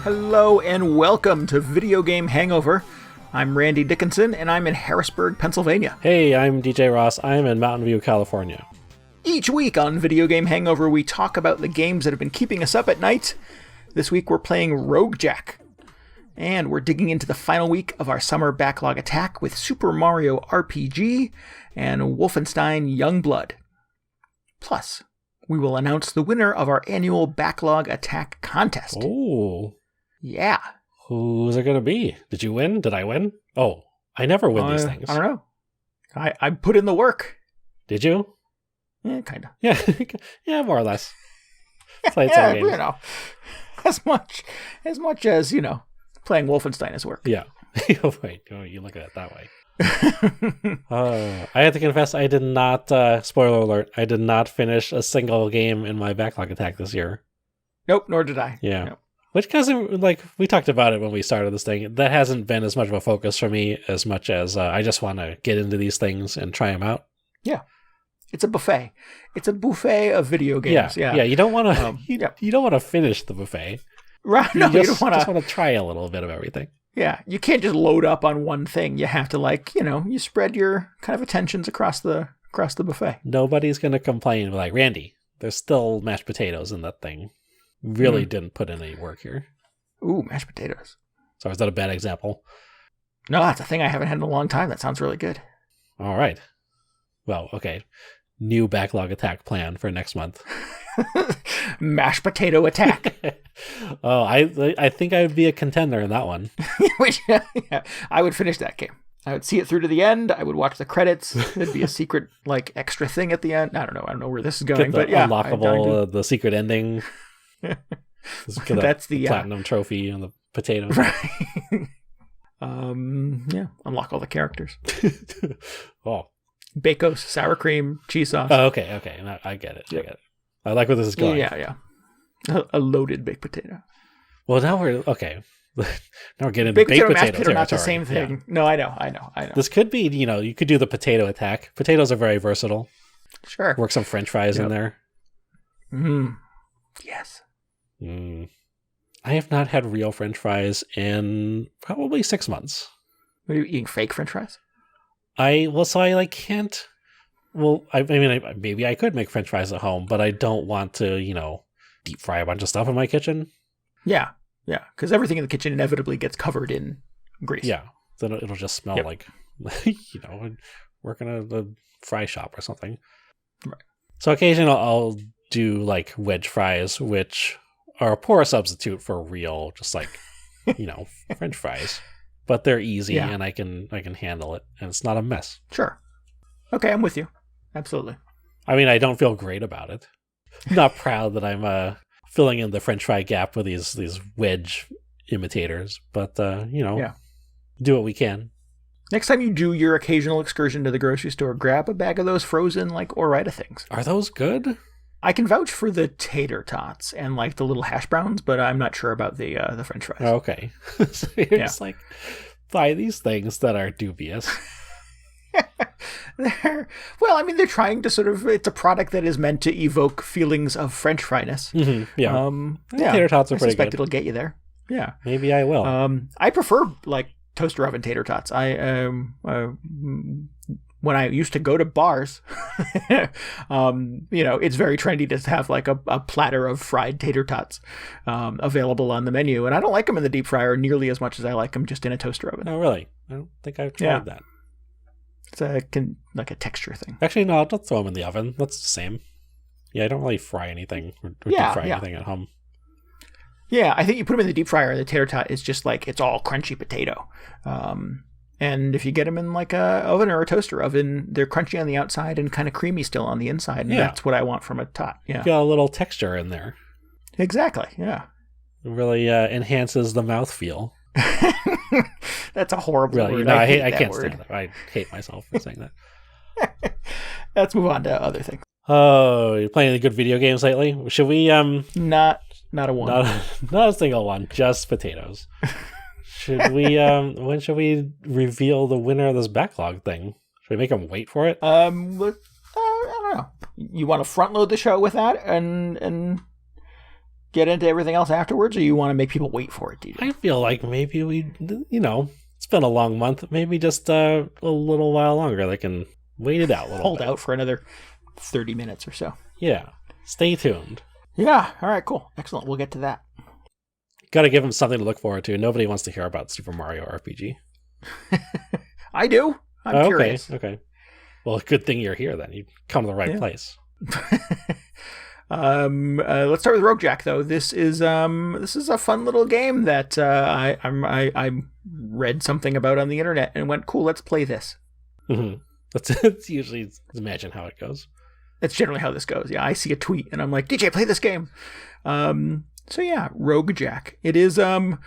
Hello and welcome to Video Game Hangover. I'm Randy Dickinson and I'm in Harrisburg, Pennsylvania. Hey, I'm DJ Ross. I'm in Mountain View, California. Each week on Video Game Hangover, we talk about the games that have been keeping us up at night. This week we're playing RogueJack. And we're digging into the final week of our summer Backlog Attack with Super Mario RPG and Wolfenstein Youngblood. Plus, we will announce the winner of our annual Backlog Attack contest. Oh. Yeah. Who's it going to be? Did you win? Did I win? Oh, I never win these things. I don't know. I put in the work. Did you? Yeah, kind of. Yeah, yeah, more or less. Yeah, you know, as much as, you know, playing Wolfenstein is work. Yeah. Wait, you look at it that way. I have to confess, I did not, spoiler alert, I did not finish a single game in my Backlog Attack this year. Nope, nor did I. Yeah. Nope. Which hasn't, like, we talked about it when we started this thing. That hasn't been as much of a focus for me as much as I just want to get into these things and try them out. Yeah. It's a buffet. It's a buffet of video games. Yeah. You don't want to, you don't want to finish the buffet. Right. No, you don't want to. Just want to try a little bit of everything. Yeah. You can't just load up on one thing. You have to, like, you know, you spread your kind of attentions across the buffet. Nobody's going to complain like, Randy, there's still mashed potatoes in that thing. Really didn't put in any work here. Ooh, mashed potatoes. So is that a bad example? No, that's a thing I haven't had in a long time. That sounds really good. All right. Well, okay. New Backlog Attack plan for next month. Mashed potato attack. Oh, I think I would be a contender in that one. Yeah, I would finish that game. I would see it through to the end. I would watch the credits. There'd be a secret, like, extra thing at the end. I don't know where this is going, but yeah. Unlockable, the secret ending. That's the platinum trophy on the potatoes. Right. Yeah, unlock all the characters. Oh. Bacon, sour cream, cheese sauce. Oh, okay. No, I get it. Yep. I get it. I like where this is going. Yeah. A loaded baked potato. Well, now we're okay. Now we're getting into baked potato mashed potato, territory. not the same thing. Yeah. No, I know. This could be, you know, you could do the potato attack. Potatoes are very versatile. Sure. Work some French fries in there. Yes. I have not had real French fries in probably 6 months. Are you eating fake French fries? Can't. Well, I mean, maybe I could make French fries at home, but I don't want to, you know, deep fry a bunch of stuff in my kitchen. Yeah, because everything in the kitchen inevitably gets covered in grease. Yeah, then it'll just smell like, you know, working at a fry shop or something. Right. So occasionally I'll do like wedge fries, which are a poor substitute for real, just like, you know, French fries. But they're easy and I can handle it, and it's not a mess. Sure. Okay, I'm with you. Absolutely. I mean, I don't feel great about it. I'm not proud that I'm filling in the French fry gap with these wedge imitators, but you know, do what we can. Next time you do your occasional excursion to the grocery store, grab a bag of those frozen like Ore-Ida things. Are those good? I can vouch for the tater tots and like the little hash browns, but I'm not sure about the French fries. Okay, so you're just like, buy these things that are dubious. They're trying to sort of, it's a product that is meant to evoke feelings of French fryness. Mm-hmm. Tater tots are pretty good. I suspect it'll get you there. Yeah. Maybe I will. I prefer like toaster oven tater tots. When I used to go to bars, you know, it's very trendy to have like a platter of fried tater tots available on the menu. And I don't like them in the deep fryer nearly as much as I like them just in a toaster oven. Oh, really? I don't think I've tried that. It's like a texture thing. Actually, no, don't throw them in the oven. That's the same. Yeah, I don't really fry anything or deep fry anything at home. Yeah, I think you put them in the deep fryer, the tater tot is just like, it's all crunchy potato. And if you get them in like a oven or a toaster oven, they're crunchy on the outside and kind of creamy still on the inside. And that's what I want from a tot. Yeah. You got a little texture in there. Exactly. Yeah. It really enhances the mouthfeel. That's a horrible Really, word. no, I hate I that can't word. stand it. I hate myself for saying that. Let's move on to other things. Oh, you're playing any good video games lately? Should we Not a one. not a single one, just potatoes. Should we when should we reveal the winner of this backlog thing? Should we make them wait for it? I don't know. You want to front load the show with that and get into everything else afterwards, or you want to make people wait for it, DJ? I feel like maybe we, it's been a long month. Maybe just a little while longer. They can wait it out a little Hold bit. out for another 30 minutes or so. Yeah. Stay tuned. Yeah. All right, cool. Excellent. We'll get to that. Got to give them something to look forward to. Nobody wants to hear about Super Mario RPG. I do. I'm curious. Okay. Well, good thing you're here then. You come to the right place. Let's start with RogueJack, though. This is a fun little game that I read something about on the internet and went, cool, let's play this. Mm-hmm. That's usually imagine how it goes. That's generally how this goes. Yeah, I see a tweet and I'm like, DJ, play this game. So yeah, RogueJack. It is a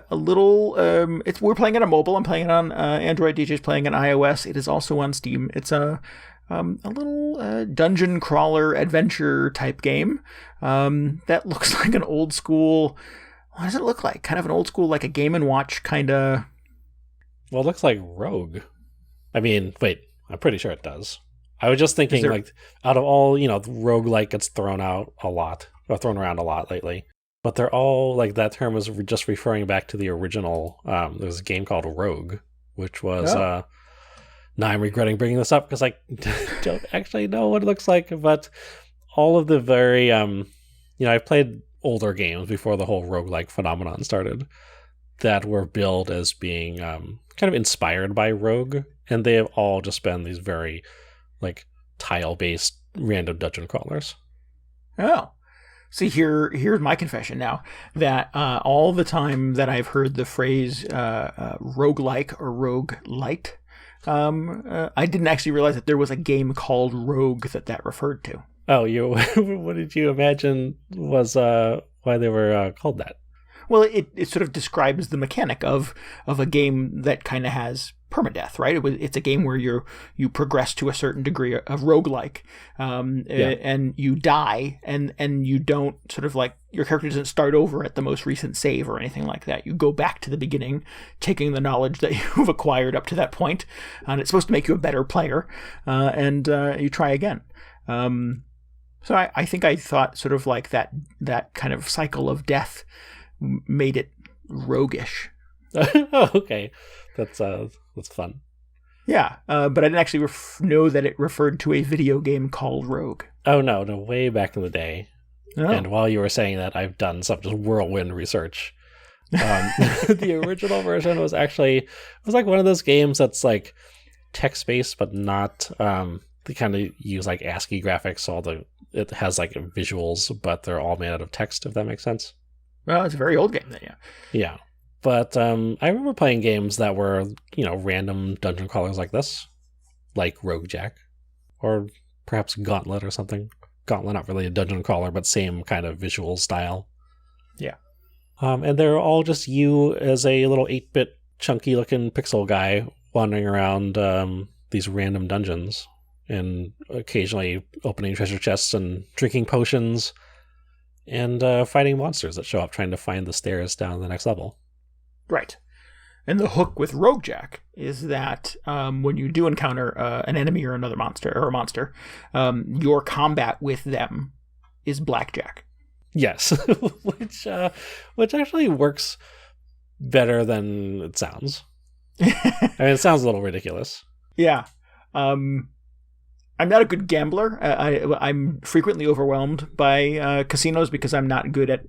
little. We're playing it on mobile. I'm playing it on Android. DJ's playing on iOS. It is also on Steam. It's a little dungeon crawler adventure type game that looks like an old school. What does it look like? Kind of an old school, like a Game & Watch kind of. Well, it looks like Rogue. I mean, wait, I'm pretty sure it does. I was just thinking, like, out of all, roguelike gets thrown around a lot lately. But they're all, like, that term was just referring back to the original. There's a game called Rogue, which was, now I'm regretting bringing this up because I don't actually know what it looks like. But all of the very, I've played older games before the whole roguelike phenomenon started that were billed as being kind of inspired by Rogue. And they have all just been these very, like, tile-based random dungeon crawlers. Oh. See, here's my confession now, that all the time that I've heard the phrase roguelike or roguelite, I didn't actually realize that there was a game called Rogue that referred to. Oh, what did you imagine was why they were called that? Well, it sort of describes the mechanic of a game that kind of has permadeath, right? It's a game where you progress to a certain degree of roguelike, and you die, and you don't sort of like, your character doesn't start over at the most recent save or anything like that. You go back to the beginning, taking the knowledge that you've acquired up to that point, and it's supposed to make you a better player, and you try again. So I think I thought sort of like that kind of cycle of death made it roguish. Oh, okay. That's fun. Yeah, but I didn't actually know that it referred to a video game called Rogue. Oh, no, way back in the day. Oh. And while you were saying that, I've done some just whirlwind research. The original version was like one of those games that's like text-based, but not, they kind of use like ASCII graphics, it has like visuals, but they're all made out of text, if that makes sense. Well, it's a very old game then, yeah. Yeah. But I remember playing games that were, random dungeon crawlers like this, like RogueJack, or perhaps Gauntlet or something. Gauntlet, not really a dungeon crawler, but same kind of visual style. Yeah. And they're all just you as a little 8-bit chunky-looking pixel guy wandering around these random dungeons and occasionally opening treasure chests and drinking potions and fighting monsters that show up trying to find the stairs down to the next level. Right. And the hook with RogueJack is that when you do encounter an enemy or another monster, your combat with them is blackjack. Yes, which actually works better than it sounds. I mean, it sounds a little ridiculous. Yeah. I'm not a good gambler. I'm frequently overwhelmed by casinos because I'm not good at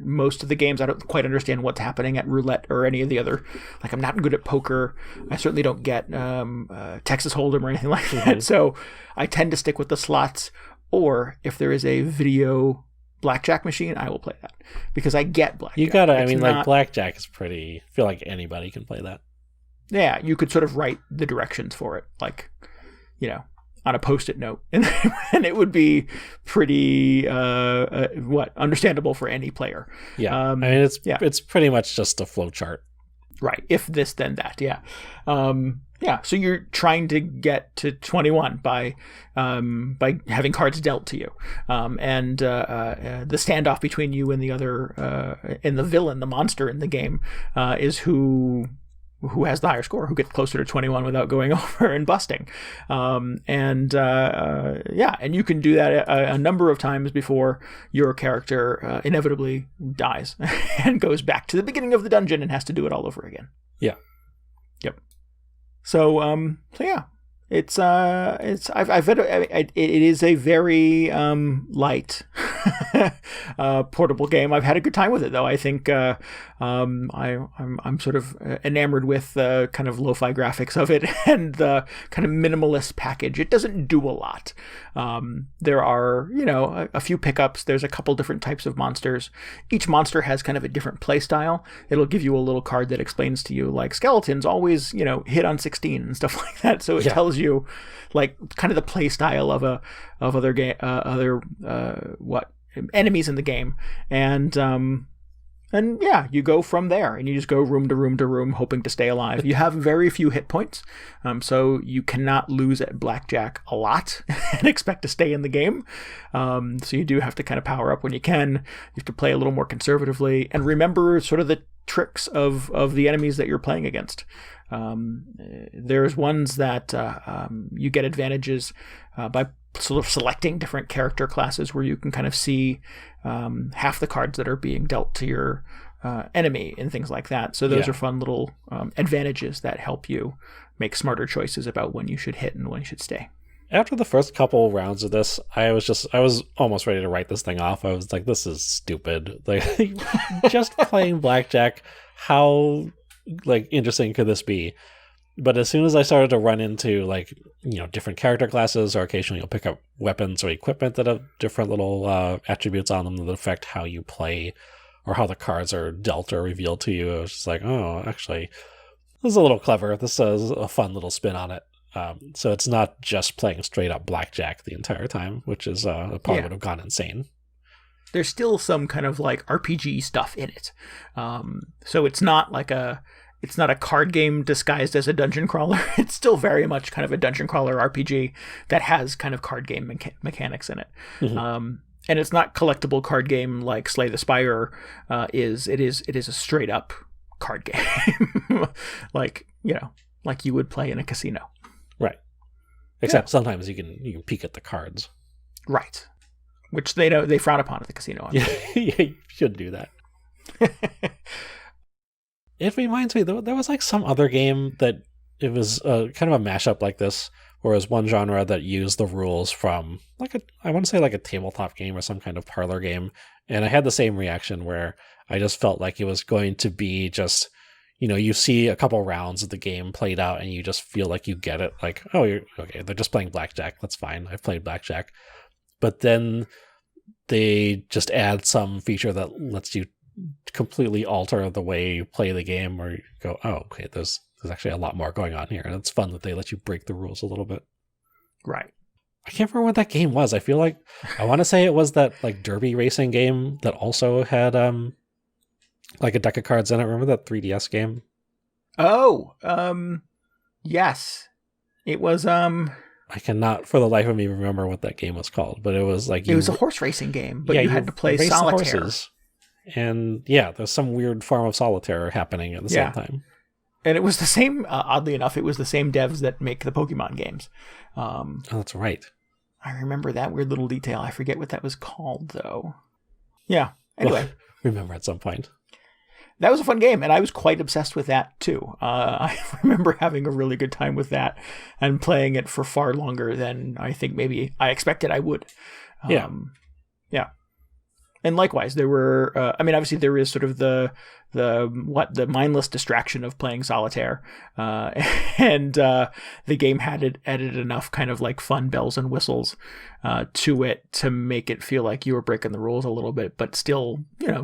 most of the games. I don't quite understand what's happening at roulette or any of the other. Like, I'm not good at poker. I certainly don't get Texas Hold'em or anything like that. So I tend to stick with the slots. Or if there is a video blackjack machine, I will play that because I get blackjack. You gotta. Like blackjack is pretty. I feel like anybody can play that. Yeah, you could sort of write the directions for it. Like, on a Post-it note, and it would be pretty understandable for any player. Yeah, I mean it's pretty much just a flow chart. Right. If this, then that. Yeah. So you're trying to get to 21 by having cards dealt to you, and the standoff between you and the other and the villain, the monster in the game, is who has the higher score, who gets closer to 21 without going over and busting. And you can do that a number of times before your character inevitably dies and goes back to the beginning of the dungeon and has to do it all over again. Yeah. Yep. So yeah. I've read it is a very light portable game. I've had a good time with it though. I think I'm sort of enamored with the kind of lo-fi graphics of it and the kind of minimalist package. It doesn't do a lot. There are, a few pickups. There's a couple different types of monsters. Each monster has kind of a different play style. It'll give you a little card that explains to you, like, skeletons always, hit on 16 and stuff like that. So it tells you, like, kind of the play style of enemies in the game, and you go from there, and you just go room to room to room, hoping to stay alive. You have very few hit points, so you cannot lose at blackjack a lot and expect to stay in the game. So you do have to kind of power up when you can. You have to play a little more conservatively, and remember sort of the tricks of the enemies that you're playing against. There's ones that you get advantages by sort of selecting different character classes, where you can kind of see half the cards that are being dealt to your enemy and things like that. So those are fun little advantages that help you make smarter choices about when you should hit and when you should stay. After the first couple rounds of this, I was almost ready to write this thing off. I was like, this is stupid. Like, just playing blackjack, how interesting could this be? But as soon as I started to run into different character classes, or occasionally you'll pick up weapons or equipment that have different little attributes on them that affect how you play or how the cards are dealt or revealed to you, I was just like, oh, actually, this is a little clever. This is a fun little spin on it. So it's not just playing straight up blackjack the entire time, which is probably would have gone insane. There's still some kind of like RPG stuff in it. So it's not like it's not a card game disguised as a dungeon crawler. It's still very much kind of a dungeon crawler RPG that has kind of card game mechanics in it. Mm-hmm. And it's not collectible card game like Slay the Spire is. It is a straight up card game, like you would play in a casino. Right. Except sometimes you can peek at the cards. Right. Which they frown upon at the casino. Yeah, you should do that. It reminds me, there was like some other game that it was kind of a mashup like this, where it was one genre that used the rules from I want to say like a tabletop game or some kind of parlor game, and I had the same reaction where I just felt like it was going to be just, you see a couple rounds of the game played out and you just feel like you get it, like, oh, you're okay, they're just playing blackjack, that's fine, I've played blackjack. But then they just add some feature that lets you completely alter the way you play the game, or you go, oh, okay, there's actually a lot more going on here, and it's fun that they let you break the rules a little bit. Right. I can't remember what that game was. I feel like I want to say it was that like derby racing game that also had like a deck of cards in it. Remember that 3DS game? Oh, yes. It was I cannot for the life of me remember what that game was called, but it was like it was a horse racing game, but you had to play solitaire. Horses. And there's some weird form of solitaire happening at the same time. And it was the same, oddly enough, it was the same devs that make the Pokemon games. Oh, that's right. I remember that weird little detail. I forget what that was called, though. Yeah, anyway. Well, remember at some point. That was a fun game, and I was quite obsessed with that, too. I remember having a really good time with that and playing it for far longer than I think maybe I expected I would. Yeah. And likewise, there were, obviously there is sort of the mindless distraction of playing solitaire. And the game had added enough kind of like fun bells and whistles to it to make it feel like you were breaking the rules a little bit, but still,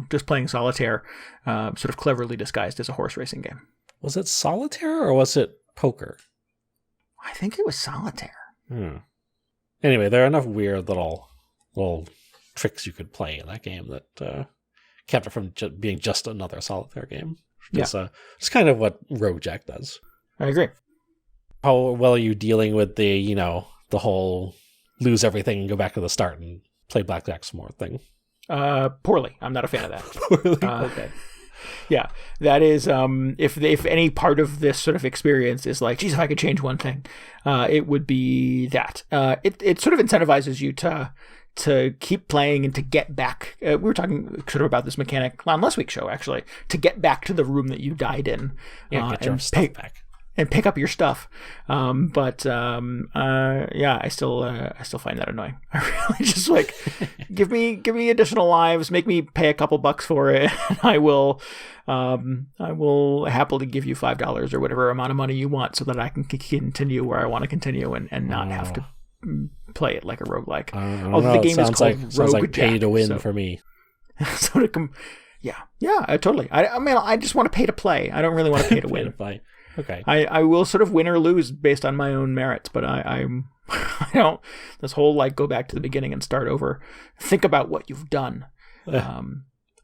just playing solitaire, sort of cleverly disguised as a horse racing game. Was it solitaire or was it poker? I think it was solitaire. Anyway, there are enough weird little tricks you could play in that game that kept it from being just another solitaire game. It's kind of what RogueJack does. I agree. How well are you dealing with the whole lose everything and go back to the start and play blackjack some more thing? Poorly. I'm not a fan of that. Poorly. Okay. Yeah, that is. If any part of this sort of experience is like, geez, if I could change one thing, it would be that. It sort of incentivizes you to keep playing and to get back. We were talking sort of about this mechanic on last week's show, actually, to get back to the room that you died in. Get your stuff back. And pick up your stuff. I still find that annoying. I really just like, give me additional lives, make me pay a couple bucks for it, and I will happily give you $5 or whatever amount of money you want so that I can continue where I want to continue and not have to play it like a roguelike. Although the game is called sounds like pay to win for me. Totally. I mean, I just want to pay to play. I don't really want to pay to win. Play. Okay. I will sort of win or lose based on my own merits, but I don't. This whole like go back to the beginning and start over, think about what you've done.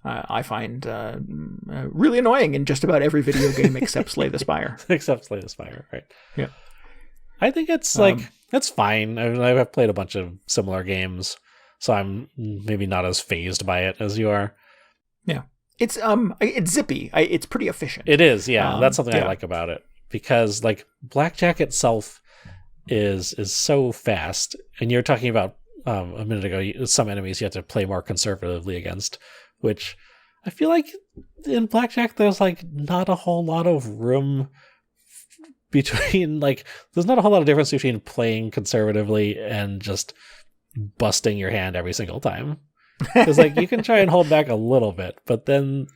I find really annoying in just about every video game except Slay the Spire. Except Slay the Spire, right? Yeah. I think it's that's fine. I've played a bunch of similar games, so I'm maybe not as fazed by it as you are. Yeah. It's zippy. It's pretty efficient. It is, yeah. That's something I like about it, because like blackjack itself is so fast, and you're talking about a minute ago some enemies you have to play more conservatively against, which I feel like in blackjack there's like not a whole lot of room between there's not a whole lot of difference between playing conservatively and just busting your hand every single time. Because you can try and hold back a little bit, but then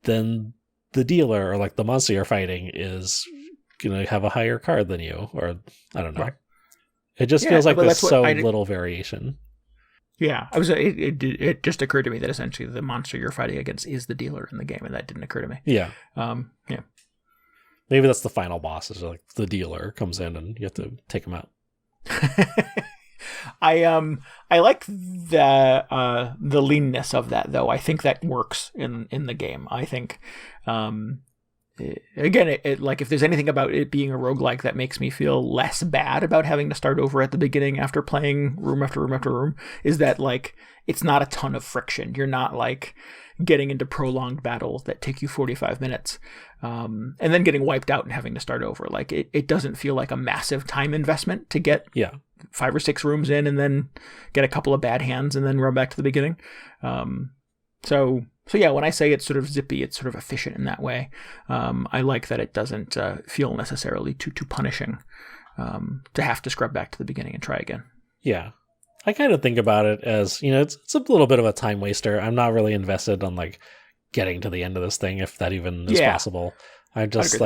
then the dealer or the monster you're fighting is gonna have a higher card than you, or I don't know. Right. It just feels like there's so little variation. Yeah, it just occurred to me that essentially the monster you're fighting against is the dealer in the game, and that didn't occur to me. Yeah. Yeah. Maybe that's the final boss. Is the dealer comes in and you have to take him out. I like the leanness of that, though. I think that works in the game. I think again, if there's anything about it being a roguelike that makes me feel less bad about having to start over at the beginning after playing room after room after room, is that it's not a ton of friction. You're not getting into prolonged battles that take you 45 minutes and then getting wiped out and having to start over. It doesn't feel like a massive time investment to get 5 or 6 rooms in and then get a couple of bad hands and then run back to the beginning. So yeah, when I say it's sort of zippy, it's sort of efficient in that way. I like that it doesn't feel necessarily too punishing to have to scrub back to the beginning and try again. Yeah. I kind of think about it as, it's a little bit of a time waster. I'm not really invested on getting to the end of this thing, if that even is possible. I just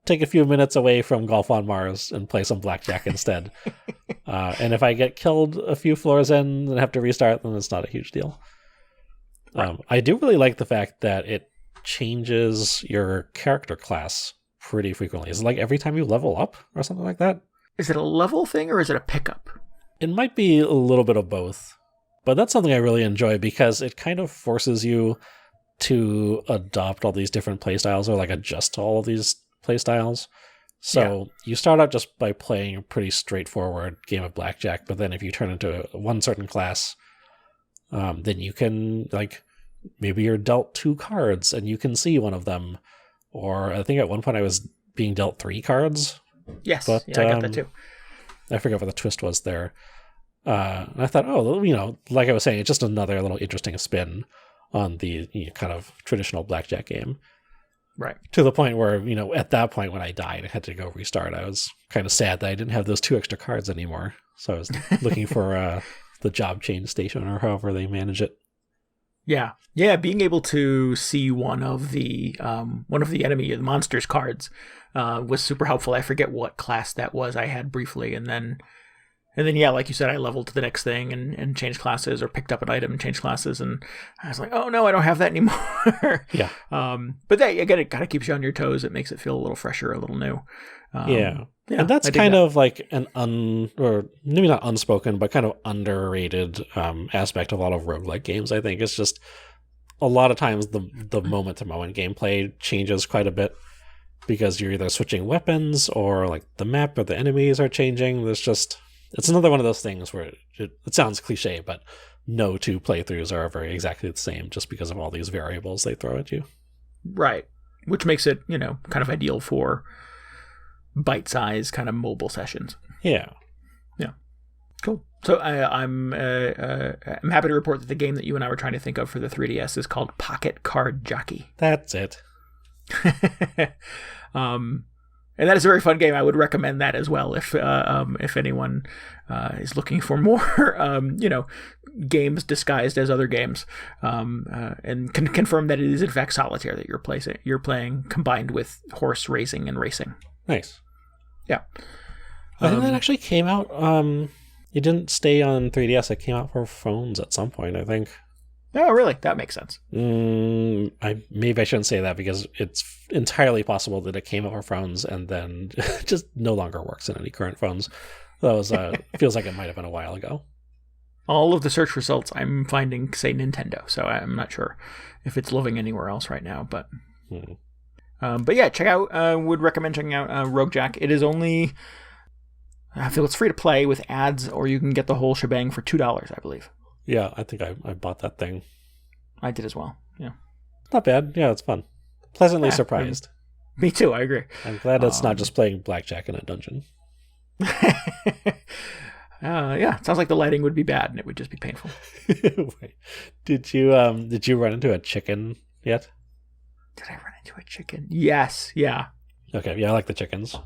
take a few minutes away from Golf on Mars and play some blackjack instead. And if I get killed a few floors in and have to restart, then it's not a huge deal. Right. I do really like the fact that it changes your character class pretty frequently. Is it every time you level up or something like that? Is it a level thing or is it a pickup? It might be a little bit of both. But that's something I really enjoy, because it kind of forces you to adopt all these different playstyles, or adjust to all of these playstyles. So you start out just by playing a pretty straightforward game of blackjack, but then if you turn into one certain class, then you can maybe you're dealt 2 cards and you can see one of them, or I think at one point I was being dealt 3 cards. Yes, but, I got that too. I forget what the twist was there. And I thought, like I was saying, it's just another little interesting spin on the kind of traditional blackjack game. Right. To the point where, at that point when I died, I had to go restart. I was kind of sad that I didn't have those 2 extra cards anymore. So I was looking for the job change station, or however they manage it. Yeah. Yeah, being able to see one of the enemy, the monster's cards was super helpful. I forget what class that was. I had briefly, and then And then, yeah, like you said, I leveled to the next thing and changed classes, or picked up an item and changed classes, and I was like, oh no, I don't have that anymore. Yeah. But that, again, it kind of keeps you on your toes. It makes it feel a little fresher, a little new. Yeah, and that's kind of like an or maybe not unspoken, but kind of underrated aspect of a lot of roguelike games, I think. It's just a lot of times the moment-to-moment gameplay changes quite a bit because you're either switching weapons or like the map or the enemies are changing. It's another one of those things where it sounds cliche, but no two playthroughs are ever exactly the same just because of all these variables they throw at you. Right, which makes it, kind of ideal for bite-sized kind of mobile sessions. Yeah. Cool. So I'm happy to report that the game that you and I were trying to think of for the 3DS is called Pocket Card Jockey. That's it. And that is a very fun game. I would recommend that as well if anyone is looking for more, games disguised as other games, and can confirm that it is in fact solitaire that you're playing combined with horse racing and racing. Nice. Yeah. I think that actually came out. It didn't stay on 3DS. It came out for phones at some point, I think. Oh, really? That makes sense. Maybe I shouldn't say that because it's entirely possible that it came out for phones and then just no longer works in any current phones. That was feels like it might have been a while ago. All of the search results I'm finding say Nintendo, so I'm not sure if it's living anywhere else right now. But yeah, check out. Would recommend checking out RogueJack. It is only, I feel it's free to play with ads, or you can get the whole shebang for $2, I believe. Yeah, I think I bought that thing. I did as well. Yeah, not bad. Yeah, it's fun. Pleasantly surprised. Me too. I agree. I'm glad it's not just playing blackjack in a dungeon. Yeah, it sounds like the lighting would be bad and it would just be painful. Wait, did you run into a chicken yet? Did I run into a chicken? Yes. Yeah. Okay. Yeah, I like the chickens.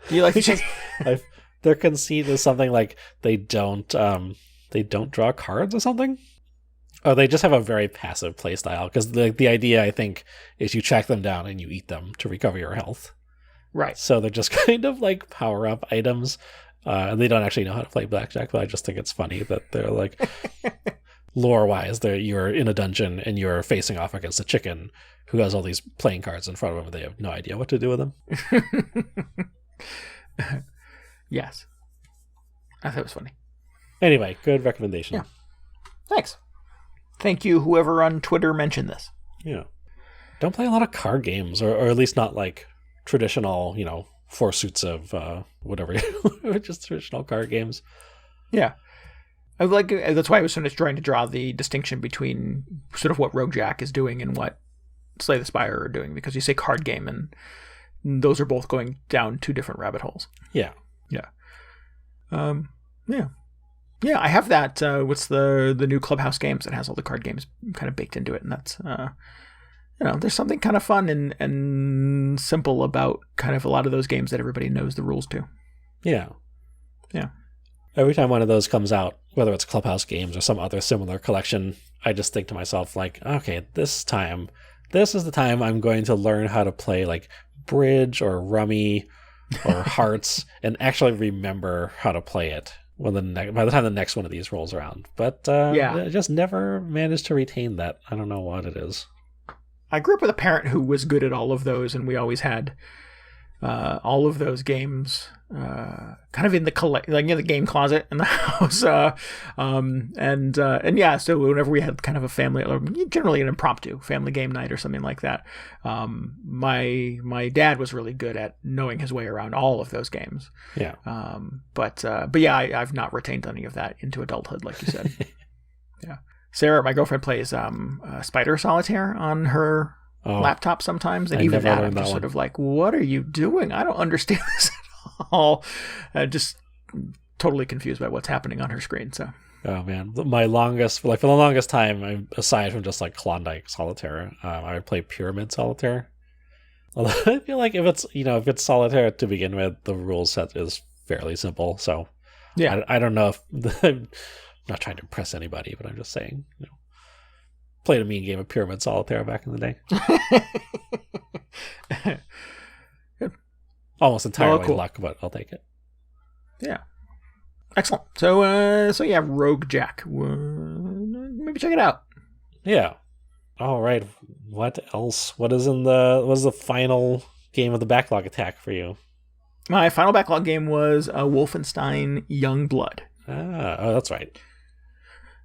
Do you like the chickens? Their conceit is something like they don't draw cards or something. Oh, they just have a very passive play style because the idea, I think, is you track them down and you eat them to recover your health. Right. So they're just kind of like power up items. And they don't actually know how to play blackjack, but I just think it's funny that they're like, lore-wise, you're in a dungeon and you're facing off against a chicken who has all these playing cards in front of them and they have no idea what to do with them. Yes. I thought it was funny. Anyway, good recommendation. Yeah. Thanks. Thank you, whoever on Twitter mentioned this. Yeah. Don't play a lot of card games, or at least not like traditional, 4 suits of whatever, just traditional card games. Yeah. That's why I was sort of trying to draw the distinction between sort of what RogueJack is doing and what Slay the Spire are doing, because you say card game and those are both going down 2 different rabbit holes. Yeah. Yeah. Yeah, I have that. What's the new Clubhouse Games that has all the card games kind of baked into it, and that's there's something kind of fun and simple about kind of a lot of those games that everybody knows the rules to. Yeah. Yeah. Every time one of those comes out, whether it's Clubhouse Games or some other similar collection, I just think to myself, like, okay, this is the time I'm going to learn how to play like Bridge or Rummy or Hearts and actually remember how to play it by the time the next one of these rolls around. But I just never managed to retain that. I don't know what it is. I grew up with a parent who was good at all of those, and we always had all of those games kind of in the game closet in the house. So whenever we had kind of a family, or generally an impromptu family game night or something like that, my dad was really good at knowing his way around all of those games. Yeah. But yeah, I've not retained any of that into adulthood, like you said. Yeah. Sarah, my girlfriend, plays Spider Solitaire on her laptop sometimes, and even that I'm just sort of like, what are you doing? I don't understand this at all. Just totally confused by what's happening on her screen. So. Oh man, for the longest time, aside from just like Klondike Solitaire, I would play Pyramid Solitaire. Although I feel like if it's Solitaire to begin with, the rule set is fairly simple. So yeah, I don't know if I'm not trying to impress anybody, but I'm just saying, played a mean game of Pyramid Solitaire back in the day. Almost entirely luck, but I'll take it. Yeah. Excellent. So yeah, RogueJack. Maybe check it out. Yeah. All right. What else? What is the final game of the Backlog Attack for you? My final backlog game was Wolfenstein Youngblood. Oh, that's right.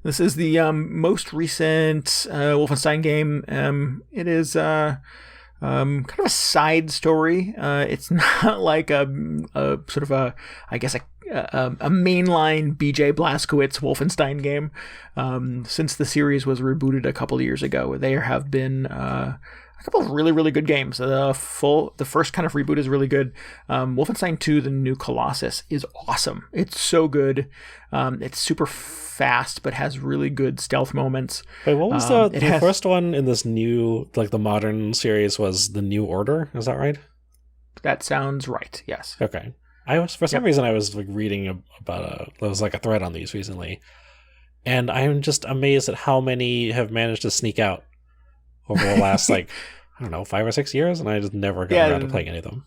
This is the most recent Wolfenstein game. It is kind of a side story. It's not like a sort of a mainline BJ Blazkowicz Wolfenstein game. Since the series was rebooted a couple of years ago, there have been a couple of really, really good games. The first kind of reboot is really good. Wolfenstein 2, The New Colossus, is awesome. It's so good. It's super fast, but has really good stealth moments. Wait, what was the first one in this new, like the modern series was The New Order? Is that right? That sounds right, yes. Okay. For some reason I was like reading about there was like a thread on these recently, and I'm just amazed at how many have managed to sneak out over the last like I don't know 5 or 6 years, and I just never got around to playing any of them.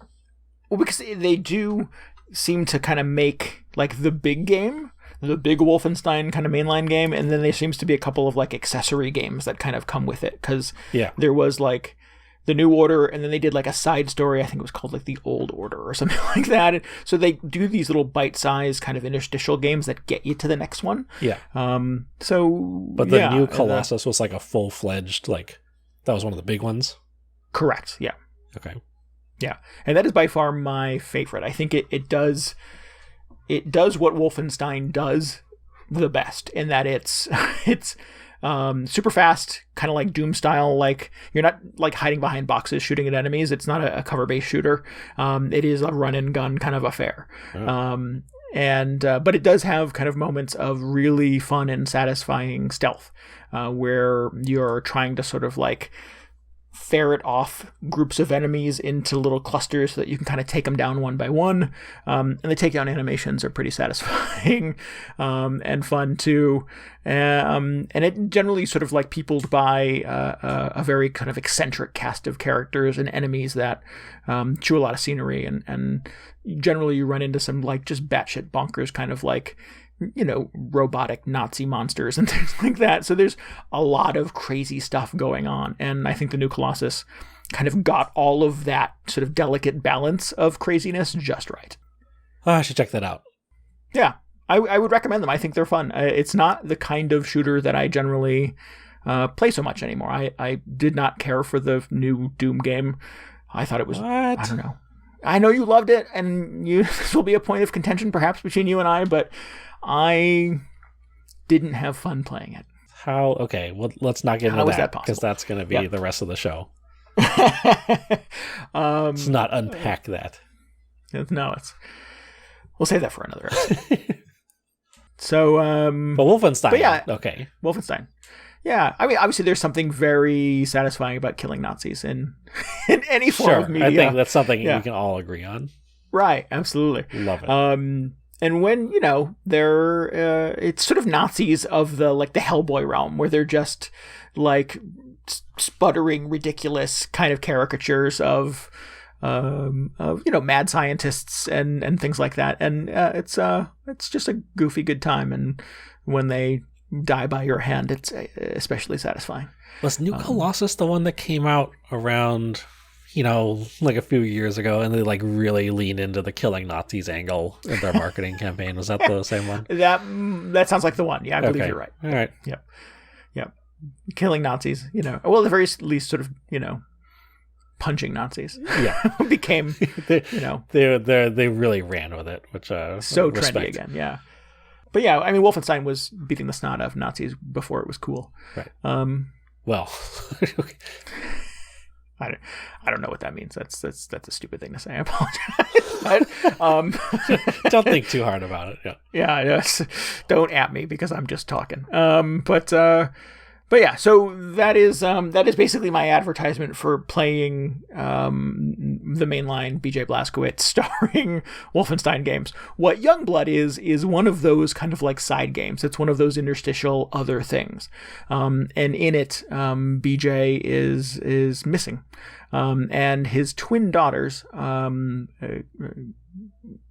Well, because they do seem to kind of make like the big game, the big Wolfenstein kind of mainline game, and then there seems to be a couple of like accessory games that kind of come with it, because there was like The New Order, and then they did like a side story. I think it was called like The Old Order or something like that. And so they do these little bite-sized kind of interstitial games that get you to the next one. Yeah. But the New Colossus was like a full-fledged, like, that was one of the big ones? Correct, yeah. Okay. Yeah, and that is by far my favorite. I think it does what Wolfenstein does the best, in that it's super fast, kind of like Doom style. Like, you're not like hiding behind boxes shooting at enemies. It's not a cover-based shooter. It is a run and gun kind of affair. Oh. But it does have kind of moments of really fun and satisfying stealth, where you're trying to sort of like ferret off groups of enemies into little clusters so that you can kind of take them down one by one. And the takedown animations are pretty satisfying and fun too. And it generally sort of like peopled by a very kind of eccentric cast of characters and enemies that chew a lot of scenery. And generally you run into some like just batshit bonkers kind of like, you know, robotic Nazi monsters and things like that. So there's a lot of crazy stuff going on. And I think The New Colossus kind of got all of that sort of delicate balance of craziness just right. Oh, I should check that out. Yeah, I would recommend them. I think they're fun. It's not the kind of shooter that I generally play so much anymore. I did not care for the new Doom game. I thought it was, I don't know. I know you loved it, and this will be a point of contention perhaps between you and I, but I didn't have fun playing it. How? Okay, well, let's not get into that, because that's going to be the rest of the show. Let's not unpack that. No, we'll save that for another episode. So, but Wolfenstein. But yeah, okay, Wolfenstein. Yeah, I mean, obviously, there's something very satisfying about killing Nazis in any form of media. I think that's something we can all agree on. Right, absolutely. Love it. And when, you know, they're, it's sort of Nazis of the Hellboy realm, where they're just like sputtering, ridiculous kind of caricatures of you know, mad scientists and things like that. And it's just a goofy good time. And when they die by your hand, it's especially satisfying. Was New Colossus the one that came out around, you know, like a few years ago, and they like really leaned into the killing Nazis angle in their marketing campaign? Was that the same one? That sounds like the one. Yeah, I believe you're right. All right. Yep. Killing Nazis, you know, well, at the very least, sort of, you know, punching Nazis. Yeah, became, you know, they really ran with it, which so respect. Trendy again. Yeah. But yeah, I mean, Wolfenstein was beating the snot out of Nazis before it was cool. Right. Well, I don't know what that means. That's a stupid thing to say. I apologize. But, don't think too hard about it. Yeah. Yes. Don't at me because I'm just talking. But yeah, so that is basically my advertisement for playing the mainline BJ Blazkowicz starring Wolfenstein games. What Youngblood is one of those kind of like side games. It's one of those interstitial other things. And in it, BJ is missing. And his twin daughters,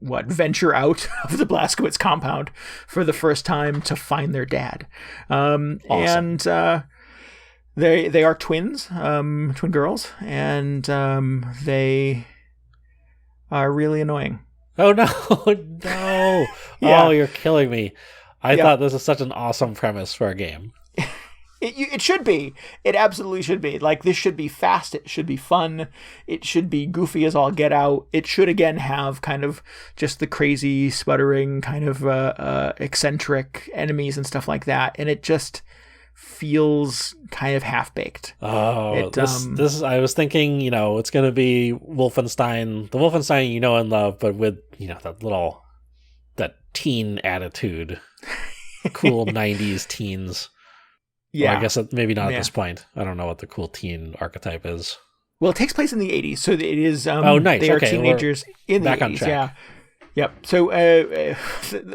venture out of the Blazkowicz compound for the first time to find their dad. Awesome. And they are twins, twin girls, and they are really annoying. Oh no, no. Yeah. Oh, you're killing me. I thought this is such an awesome premise for a game. It should be. It absolutely should be. Like, this should be fast. It should be fun. It should be goofy as all get out. It should, again, have kind of just the crazy, sputtering, kind of eccentric enemies and stuff like that. And it just feels kind of half-baked. Oh, this is, I was thinking, it's going to be Wolfenstein, the Wolfenstein you know and love, but with, that teen attitude. Cool 90s teens. Yeah. Well, I guess maybe not at this point. I don't know what the cool teen archetype is. Well, it takes place in the 80s, so it is... nice. They are teenagers in the 80s. On track. Yeah. Yep. So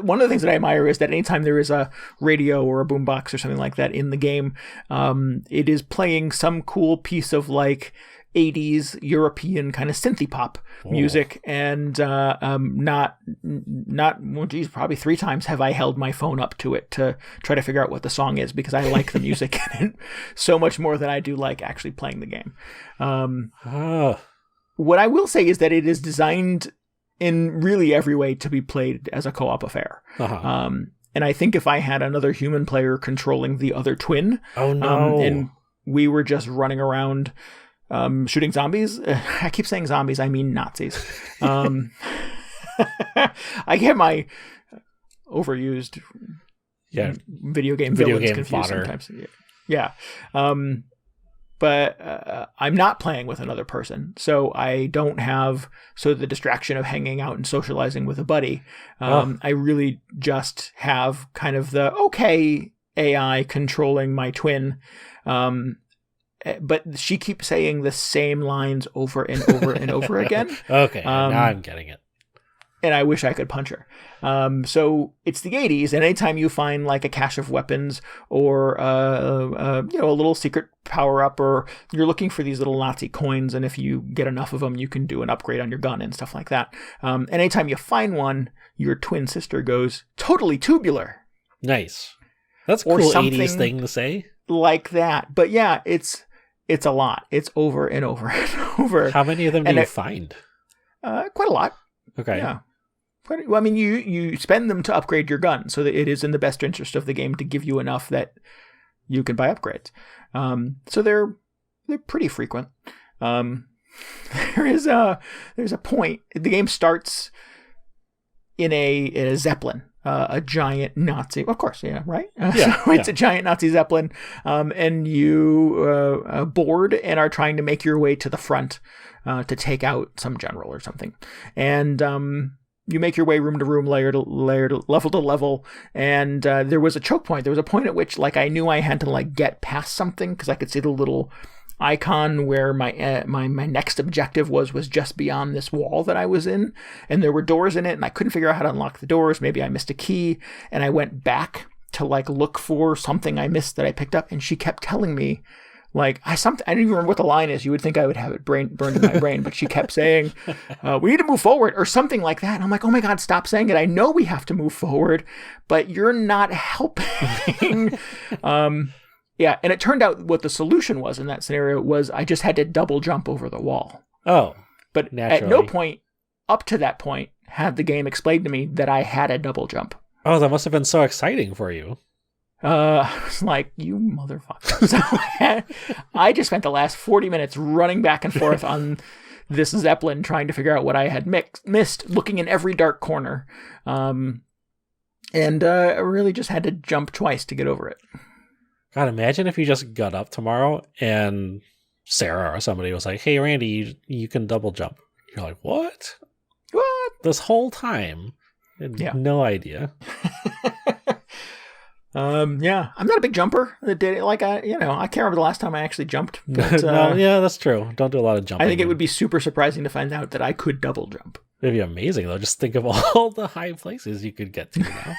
one of the things that I admire is that anytime there is a radio or a boombox or something like that in the game, it is playing some cool piece of, like, 80s European kind of synthy pop music, and not well, geez, probably 3 times have I held my phone up to it to try to figure out what the song is, because I like the music in it so much more than I do like actually playing the game. What I will say is that it is designed in really every way to be played as a co-op affair. And I think if I had another human player controlling the other twin, and we were just running around shooting zombies. I keep saying zombies, I mean Nazis. I get my overused video game villains confused fodder. Sometimes. Yeah. But I'm not playing with another person, so I don't have the distraction of hanging out and socializing with a buddy. I really just have kind of the AI controlling my twin. But she keeps saying the same lines over and over and over again. Okay, now I'm getting it. And I wish I could punch her. So it's the 80s, and anytime you find like a cache of weapons or a little secret power up, or you're looking for these little Nazi coins, and if you get enough of them, you can do an upgrade on your gun and stuff like that. And anytime you find one, your twin sister goes totally tubular. Nice. That's a cool 80s thing to say. Like that, but yeah, it's a lot. It's over and over and over. How many of them do you find? Quite a lot. Okay. Yeah. Well, I mean, you spend them to upgrade your gun, so that it is in the best interest of the game to give you enough that you can buy upgrades. So they're pretty frequent. There's a point. The game starts in a Zeppelin. A giant Nazi, of course, yeah, right? It's a giant Nazi Zeppelin, and you board and are trying to make your way to the front to take out some general or something. And you make your way room to room, layer to layer, level to level, and there was a choke point. There was a point at which, like, I knew I had to, like, get past something, because I could see the little icon where my next objective was just beyond this wall that I was in, and there were doors in it, and I couldn't figure out how to unlock the doors. Maybe I missed a key, and I went back to, like, look for something I missed that I picked up, and she kept telling me, like, I don't even remember what the line is. You would think I would have it burned in my brain, but she kept saying, we need to move forward, or something like that. And I'm like, oh my God, stop saying it. I know we have to move forward, but you're not helping. Yeah, and it turned out what the solution was in that scenario was I just had to double jump over the wall. Oh, but naturally. At no point up to that point had the game explained to me that I had a double jump. Oh, that must have been so exciting for you. I was like, you motherfucker. So I just spent the last 40 minutes running back and forth on this Zeppelin trying to figure out what I had missed, looking in every dark corner. And I really just had to jump twice to get over it. God, imagine if you just got up tomorrow and Sarah or somebody was like, hey, Randy, you can double jump. You're like, what? What? This whole time? I had no idea. Yeah, I'm not a big jumper. I can't remember the last time I actually jumped. But, no, yeah, that's true. Don't do a lot of jumping. I think it would be super surprising to find out that I could double jump. It'd be amazing, though. Just think of all the high places you could get to now.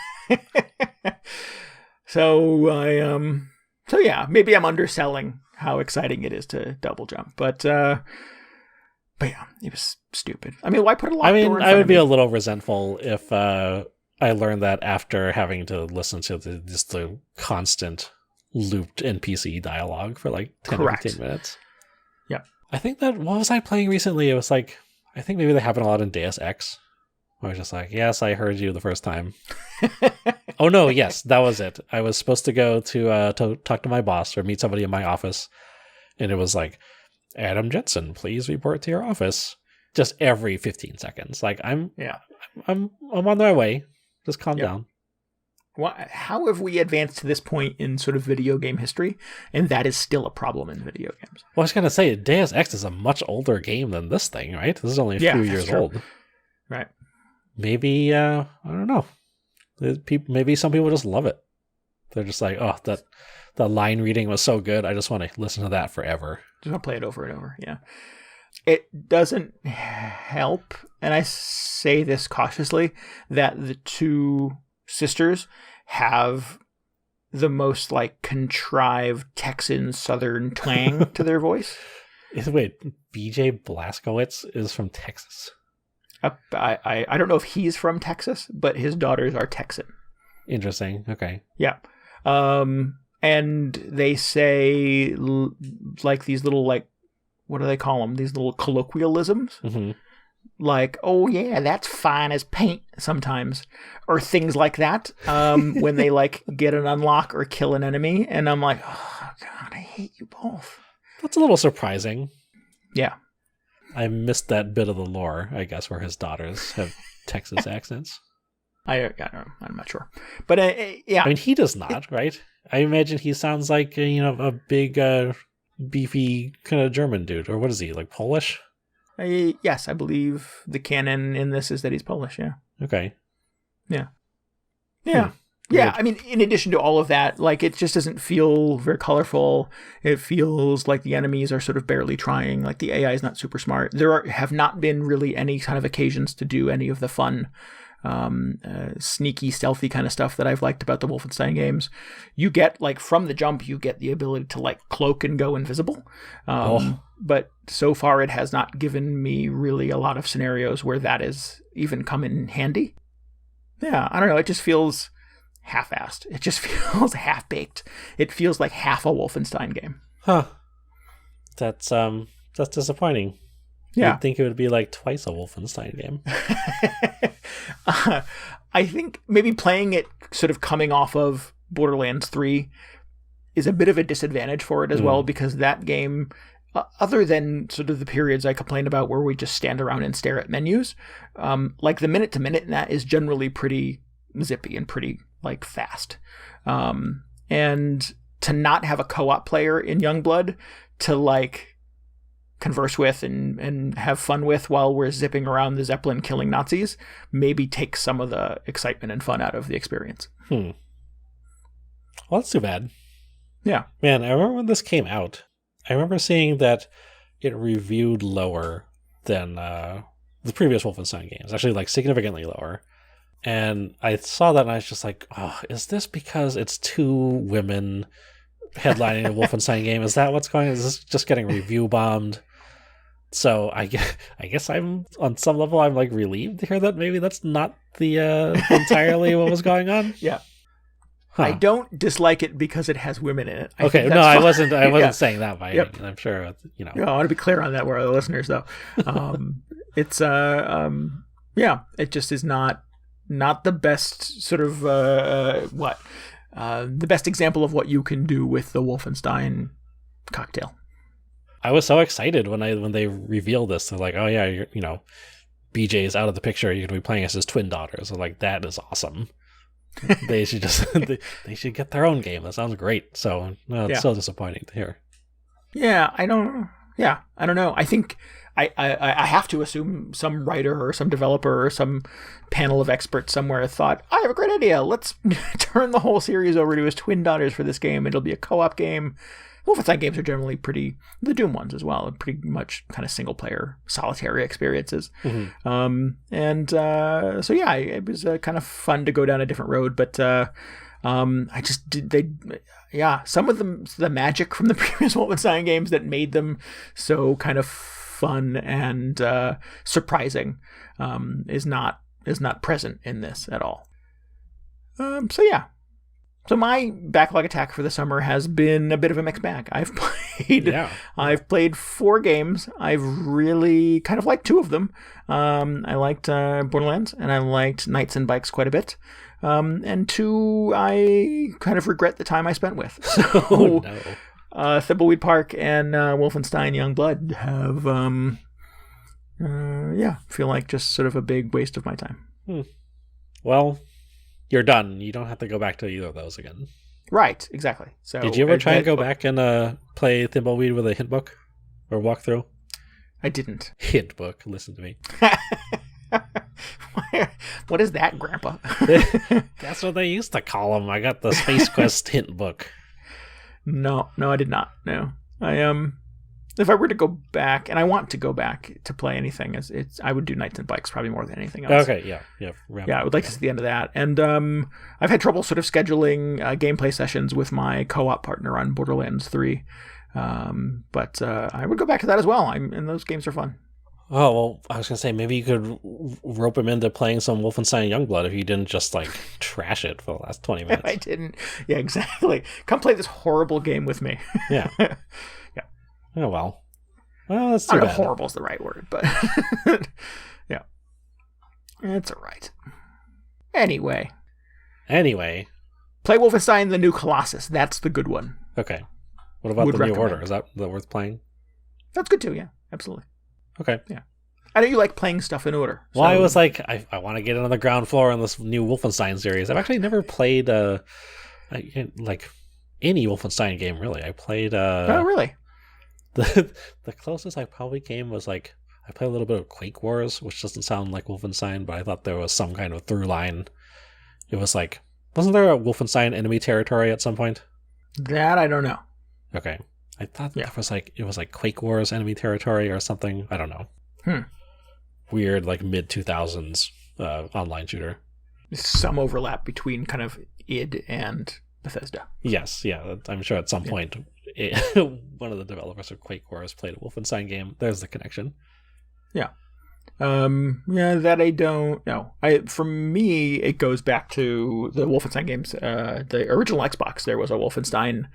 So yeah, maybe I'm underselling how exciting it is to double jump, but But yeah, it was stupid. I mean, why put a locked I door in mean, front I would of be me? a little resentful if I learned that after having to listen to the constant looped NPC dialogue for like 10 Correct. or 15 minutes. Yeah. I think what was I playing recently? It was like, I think maybe that happened a lot in Deus Ex. I was just like, yes, I heard you the first time. Oh no, yes, that was it. I was supposed to go to talk to my boss or meet somebody in my office, and it was like, Adam Jetson, please report to your office. Just every 15 seconds. Like I'm on my way. Just calm down. Well, how have we advanced to this point in sort of video game history? And that is still a problem in video games. Well, I was gonna say Deus Ex is a much older game than this thing, right? This is only a few years old. Right. Maybe I don't know. Maybe some people just love it. They're just like, oh, that line reading was so good. I just want to listen to that forever. Just want to play it over and over. Yeah. It doesn't help, and I say this cautiously, that the two sisters have the most like contrived Texan Southern twang to their voice. Wait, BJ Blazkowicz is from Texas? I don't know if he's from Texas, but his daughters are Texan. Interesting. Okay. Yeah. And they say like these little, like, what do they call them? These little colloquialisms. Mm-hmm. Like, oh yeah, that's fine as paint sometimes. Or things like that. When they like get an unlock or kill an enemy. And I'm like, oh God, I hate you both. That's a little surprising. Yeah. I missed that bit of the lore, I guess, where his daughters have Texas accents. I don't know. I'm not sure. But yeah. I mean, he does not, right? I imagine he sounds like, a big, beefy kind of German dude. Or what is he, like Polish? Yes, I believe the canon in this is that he's Polish, yeah. Okay. Yeah. Yeah. Yeah, I mean, in addition to all of that, like, it just doesn't feel very colorful. It feels like the enemies are sort of barely trying. Like, the AI is not super smart. There have not been really any kind of occasions to do any of the fun, sneaky, stealthy kind of stuff that I've liked about the Wolfenstein games. You get, like, from the jump, you get the ability to, like, cloak and go invisible. But so far, it has not given me really a lot of scenarios where that has even come in handy. Yeah, I don't know. It just feels half-assed. It just feels half-baked. It feels like half a Wolfenstein game. Huh. That's disappointing. Yeah. You'd think it would be like twice a Wolfenstein game. I think maybe playing it sort of coming off of Borderlands 3 is a bit of a disadvantage for it as well, because that game, other than sort of the periods I complained about where we just stand around and stare at menus, like the minute-to-minute in that is generally pretty zippy and pretty like fast. And to not have a co-op player in Youngblood to like converse with and have fun with while we're zipping around the Zeppelin killing Nazis maybe takes some of the excitement and fun out of the experience. Well, that's too bad. Yeah. Man, I remember when this came out, I remember seeing that it reviewed lower than the previous Wolfenstein games, actually like significantly lower. And I saw that and I was just like, oh, is this because it's two women headlining a Wolfenstein game? Is that what's going on? Is this just getting review bombed? So I guess I'm, on some level, I'm like relieved to hear that maybe that's not the entirely what was going on. Yeah. Huh. I don't dislike it because it has women in it. Okay, no, I wasn't saying that by any means. I'm sure, Yeah, I want to be clear on that for our listeners, though. It's, yeah, it just is not the best sort of, the best example of what you can do with the Wolfenstein cocktail. I was so excited when they revealed this. They're like, oh yeah, BJ is out of the picture. You're going to be playing as his twin daughters. So like, that is awesome. They should just they should get their own game. That sounds great. So it's so disappointing to hear. Yeah, I don't know. I think I have to assume some writer or some developer or some panel of experts somewhere thought, I have a great idea. Let's turn the whole series over to his twin daughters for this game. It'll be a co-op game. Wolfenstein games are generally the Doom ones as well, pretty much kind of single player solitary experiences. Mm-hmm. So yeah, it was kind of fun to go down a different road, but I just some of the magic from the previous Wolfenstein games that made them so kind of fun and surprising is not present in this at all. So yeah. So my backlog attack for the summer has been a bit of a mixed bag. I've played 4 games. I've really kind of liked 2 of them. I liked Borderlands, and I liked Knights and Bikes quite a bit. And 2 I kind of regret the time I spent with. So Thimbleweed Park and Wolfenstein Youngblood have feel like just sort of a big waste of my time. Well, you're done. You don't have to go back to either of those again. Right, exactly. So did you ever try and go back and play Thimbleweed with a hint book or walkthrough? I didn't. Hint book. Listen to me. What is that, Grandpa? That's what they used to call them. I got the Space Quest hint book. No, I did not. No, if I were to go back, and I want to go back to play anything, I would do Knights and Bikes probably more than anything else. Okay, yeah. I would like to see the end of that. And I've had trouble sort of scheduling gameplay sessions with my co-op partner on Borderlands 3. But I would go back to that as well. And those games are fun. Oh, well, I was going to say, maybe you could rope him into playing some Wolfenstein Youngblood if you didn't just, trash it for the last 20 minutes. I didn't. Yeah, exactly. Come play this horrible game with me. Yeah. Yeah. Oh, well. Well, that's too bad. Horrible is the right word, but yeah. It's all right. Anyway. Play Wolfenstein the New Colossus. That's the good one. Okay. What about the New Order? Is that worth playing? That's good too, yeah. Absolutely. Okay. Yeah. I know you like playing stuff in order. Well, I was like, I want to get on the ground floor in this new Wolfenstein series. I've actually never played any Wolfenstein game, really. I played... oh, really? The closest I probably came was I played a little bit of Quake Wars, which doesn't sound like Wolfenstein, but I thought there was some kind of through line. It was wasn't there a Wolfenstein enemy territory at some point? That I don't know. Okay. I thought it was Quake Wars enemy territory or something. I don't know. Weird, mid 2000s online shooter. Some overlap between kind of id and Bethesda. Yes, yeah. I'm sure at some point one of the developers of Quake Wars played a Wolfenstein game. There's the connection. Yeah. That I don't know. For me, it goes back to the Wolfenstein games. The original Xbox, there was a Wolfenstein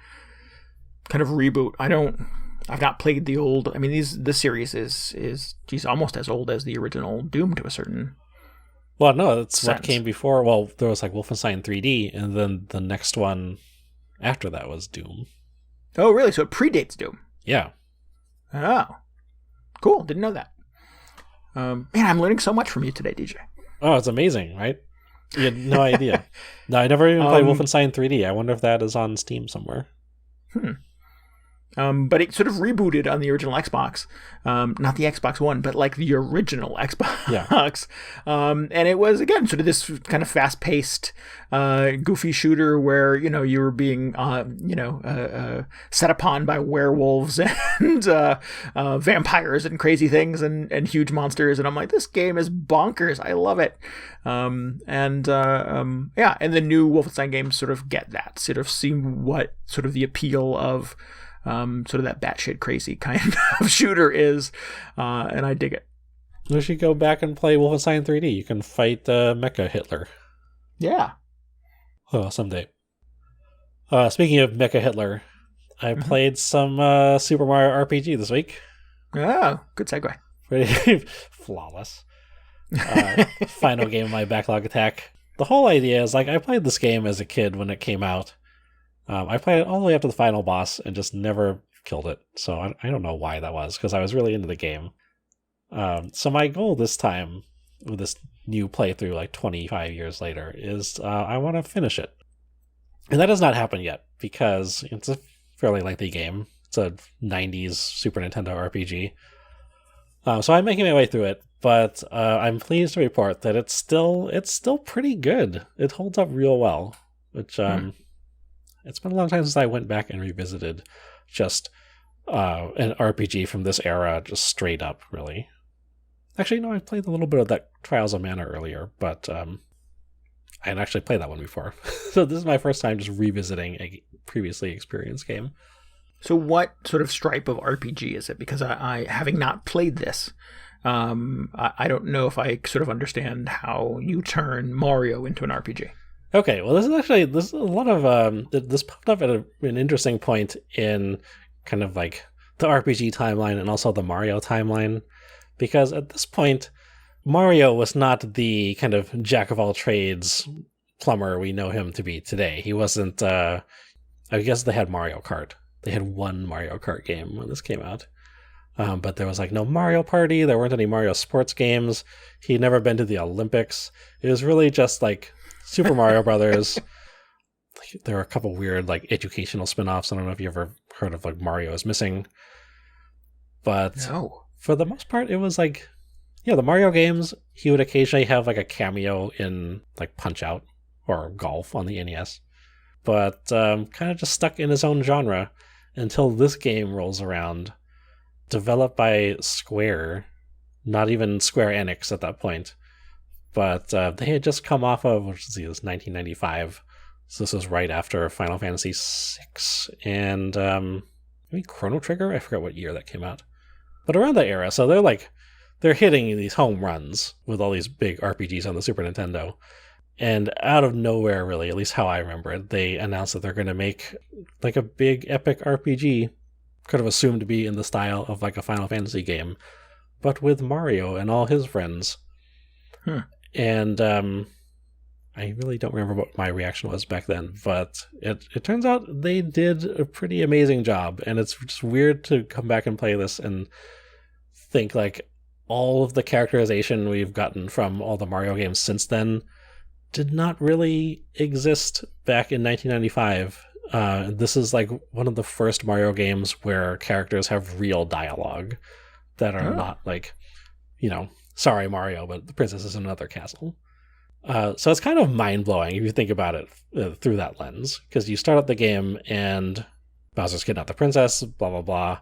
kind of reboot. I've not played the old. I mean, this series is almost as old as the original Doom to a certain. Well, no, that's sense. What came before. Well, there was Wolfenstein 3D, and then the next one after that was Doom. Oh, really? So it predates Doom? Yeah. Oh, cool. Didn't know that. Man, I'm learning so much from you today, DJ. Oh, it's amazing, right? You had no idea. No, I never even played Wolfenstein 3D. I wonder if that is on Steam somewhere. But it sort of rebooted on the original Xbox. Not the Xbox One, but the original Xbox. Yeah. And it was, again, sort of this kind of fast-paced, goofy shooter where, you were being, set upon by werewolves and vampires and crazy things and huge monsters. And I'm like, this game is bonkers. I love it. And the new Wolfenstein games sort of get that, sort of see what sort of the appeal of sort of that batshit crazy kind of shooter is, and I dig it. We should go back and play Wolfenstein 3D. You can fight Mecha Hitler. Yeah. Oh, someday. Speaking of Mecha Hitler, I played some Super Mario RPG this week. Oh, good segue. Pretty flawless. Final game of my Backlog Attack. The whole idea is I played this game as a kid when it came out. I played it all the way up to the final boss and just never killed it. So I don't know why that was, because I was really into the game. So my goal this time, with this new playthrough 25 years later, is I want to finish it. And that has not happened yet, because it's a fairly lengthy game. It's a 90s Super Nintendo RPG. So I'm making my way through it, but I'm pleased to report that it's still pretty good. It holds up real well, which... It's been a long time since I went back and revisited just an RPG from this era, just straight up, really. Actually, no, I played a little bit of that Trials of Mana earlier, but I hadn't actually played that one before. So this is my first time just revisiting a previously experienced game. So what sort of stripe of RPG is it? Because I having not played this, I don't know if I sort of understand how you turn Mario into an RPG. Okay, well, this is a lot of this popped up at an interesting point in kind of like the RPG timeline and also the Mario timeline, because at this point, Mario was not the kind of jack of all trades plumber we know him to be today. He wasn't. I guess they had Mario Kart. They had one Mario Kart game when this came out. But there was like no Mario Party. There weren't any Mario sports games. He'd never been to the Olympics. It was really just like Super Mario Brothers. There were a couple weird like educational spin-offs. I don't know if you ever heard of like Mario is Missing. But No. For the most part, it was like, yeah, the Mario games, he would occasionally have like a cameo in like Punch-Out or Golf on the NES. But kind of just stuck in his own genre until this game rolls around. Developed by Square, not even Square Enix at that point. But they had just come off of, which is 1995. So this was right after Final Fantasy VI and maybe Chrono Trigger? I forget what year that came out. But around that era, so they're hitting these home runs with all these big RPGs on the Super Nintendo. And out of nowhere, really, at least how I remember it, they announced that they're going to make like a big epic RPG, kind of assumed to be in the style of like a Final Fantasy game, but with Mario and all his friends. And I really don't remember what my reaction was back then, but it turns out they did a pretty amazing job, and it's just weird to come back and play this and think like all of the characterization we've gotten from all the Mario games since then did not really exist back in 1995. This is like one of the first Mario games where characters have real dialogue that are not like, sorry Mario, but the princess is in another castle. So it's kind of mind-blowing if you think about it through that lens, because you start up the game and Bowser's kidnapped the princess, blah, blah, blah.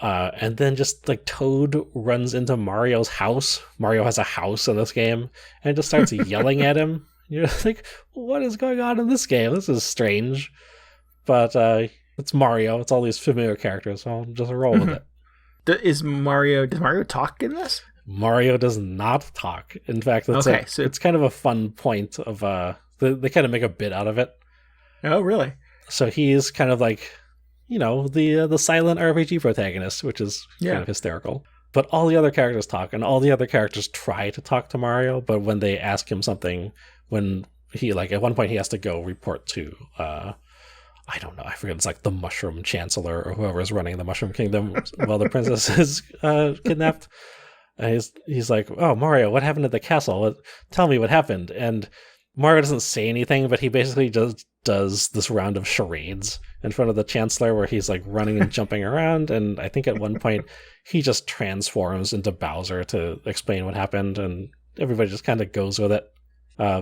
And then just like Toad runs into Mario's house. Mario has a house in this game and just starts yelling at him. You're like, what is going on in this game? This is strange. But it's Mario. It's all these familiar characters, so I'll just roll with it. Does Mario talk in this? Mario does not talk. In fact, it's kind of a fun point of they kind of make a bit out of it. Oh, really? So he's kind of like, the silent RPG protagonist, which is kind of hysterical. But all the other characters talk, and all the other characters try to talk to Mario, but when they ask him something, when he, like, at one point he has to go report to, I don't know, I forget, it's like the Mushroom Chancellor or whoever is running the Mushroom Kingdom while the princess is kidnapped. And he's like, oh, Mario, what happened at the castle? Tell me what happened. And Mario doesn't say anything, but he basically just does this round of charades in front of the Chancellor where he's like running and jumping around. And I think at one point he just transforms into Bowser to explain what happened, and everybody just kind of goes with it.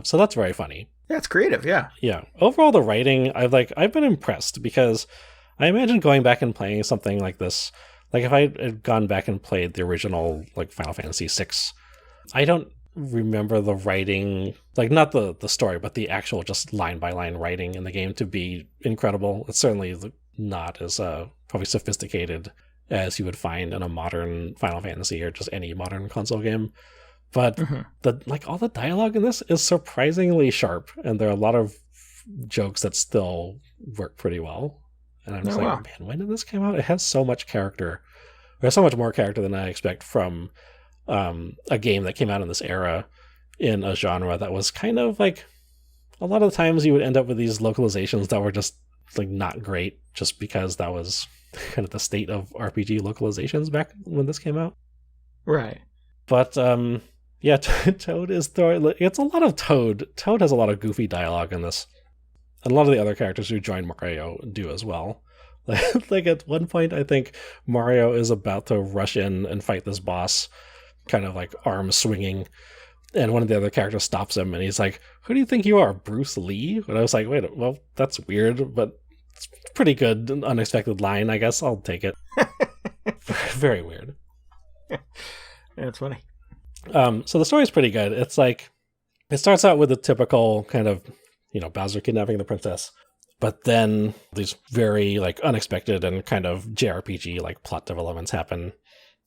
So that's very funny. Yeah, it's creative, yeah. Yeah. Overall, the writing, I've been impressed, because I imagine going back and playing something like this, like if I had gone back and played the original like Final Fantasy VI, I don't remember the writing, like not the story, but the actual just line by line writing in the game to be incredible. It's certainly not as probably sophisticated as you would find in a modern Final Fantasy or just any modern console game. But all the dialogue in this is surprisingly sharp, and there are a lot of jokes that still work pretty well. And I'm just man, when did this come out? It has so much character. It has so much more character than I expect from a game that came out in this era in a genre that was kind of like, a lot of the times you would end up with these localizations that were just like not great, just because that was kind of the state of RPG localizations back when this came out. Right. But yeah, Toad is it's a lot of Toad. Toad has a lot of goofy dialogue in this. And a lot of the other characters who join Mario do as well. Like at one point, I think Mario is about to rush in and fight this boss, kind of like arms swinging. And one of the other characters stops him, and he's like, who do you think you are, Bruce Lee? And I was like, wait, well, that's weird, but it's a pretty good, unexpected line, I guess. I'll take it. Very weird. Yeah, it's funny. So the story's pretty good. It's like, it starts out with a typical kind of, Bowser kidnapping the princess. But then these very like unexpected and kind of JRPG like plot developments happen,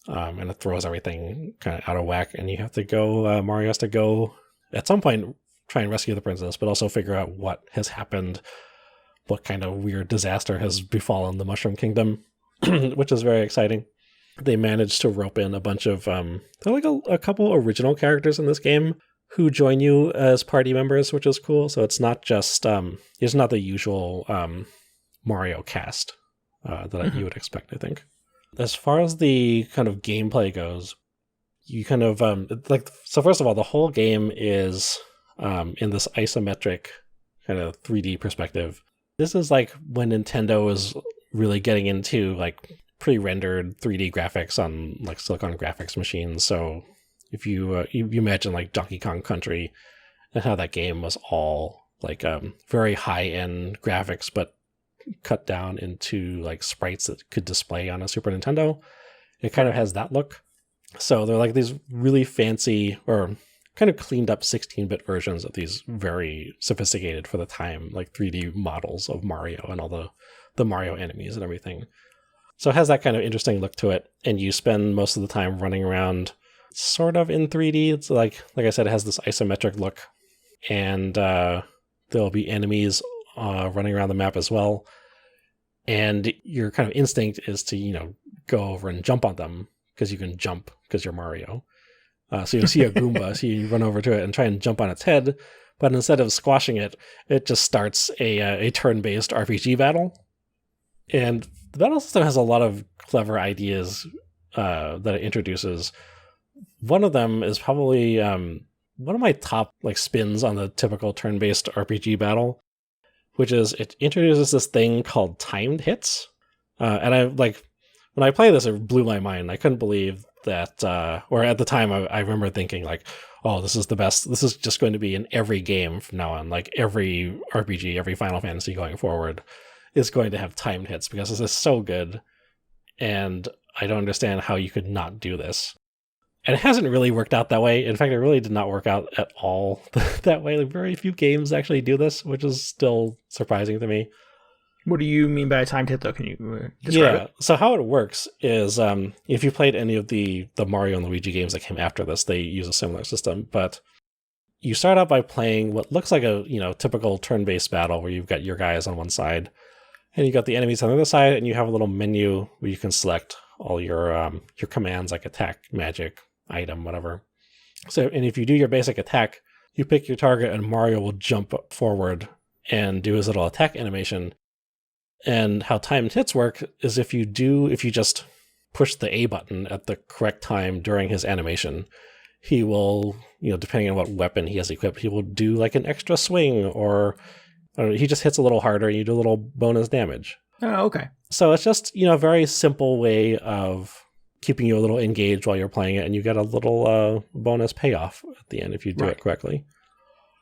and it throws everything kind of out of whack. And you have to go. Mario has to go at some point try and rescue the princess, but also figure out what has happened, what kind of weird disaster has befallen the Mushroom Kingdom, which is very exciting. They managed to rope in a bunch of there are like a couple original characters in this game who join you as party members, which is cool. So it's not just it's not the usual Mario cast that you would expect, I think. As far as the kind of gameplay goes, you kind of so first of all, the whole game is in this isometric kind of 3D perspective. This is like when Nintendo was really getting into like pre-rendered 3D graphics on like Silicon graphics machines. So if you imagine like Donkey Kong Country and how that game was all like very high-end graphics, but cut down into like sprites that could display on a Super Nintendo, it kind of has that look. So they're like these really fancy or kind of cleaned up 16-bit versions of these very sophisticated for the time like 3D models of Mario and all the Mario enemies and everything. So it has that kind of interesting look to it, and you spend most of the time running around sort of in 3D. It's like I said, it has this isometric look, and there'll be enemies running around the map as well. And your kind of instinct is to, go over and jump on them because you can jump because you're Mario. So you'll see a Goomba, so you run over to it and try and jump on its head. But instead of squashing it, it just starts a turn-based RPG battle. And the battle system has a lot of clever ideas that it introduces. One of them is probably one of my top like spins on the typical turn-based RPG battle, which is it introduces this thing called timed hits. And I like when I play this, it blew my mind. I couldn't believe that, or at the time, I remember thinking like, oh, this is the best. This is just going to be in every game from now on. Like every RPG, every Final Fantasy going forward is going to have timed hits because this is so good. And I don't understand how you could not do this. And it hasn't really worked out that way. In fact, it really did not work out at all that way. Like, very few games actually do this, which is still surprising to me. What do you mean by a timed hit, though? Can you describe it? So how it works is if you played any of the Mario and Luigi games that came after this, they use a similar system. But you start out by playing what looks like a typical turn-based battle where you've got your guys on one side, and you got the enemies on the other side, and you have a little menu where you can select all your commands like attack, magic, item, whatever. So, and if you do your basic attack, you pick your target, and Mario will jump forward and do his little attack animation. And how timed hits work is if you just push the A button at the correct time during his animation, he will, depending on what weapon he has equipped, he will do like an extra swing, or I don't know, he just hits a little harder and you do a little bonus damage. Oh, okay. So it's just, a very simple way of keeping you a little engaged while you're playing it, and you get a little bonus payoff at the end if you do it correctly.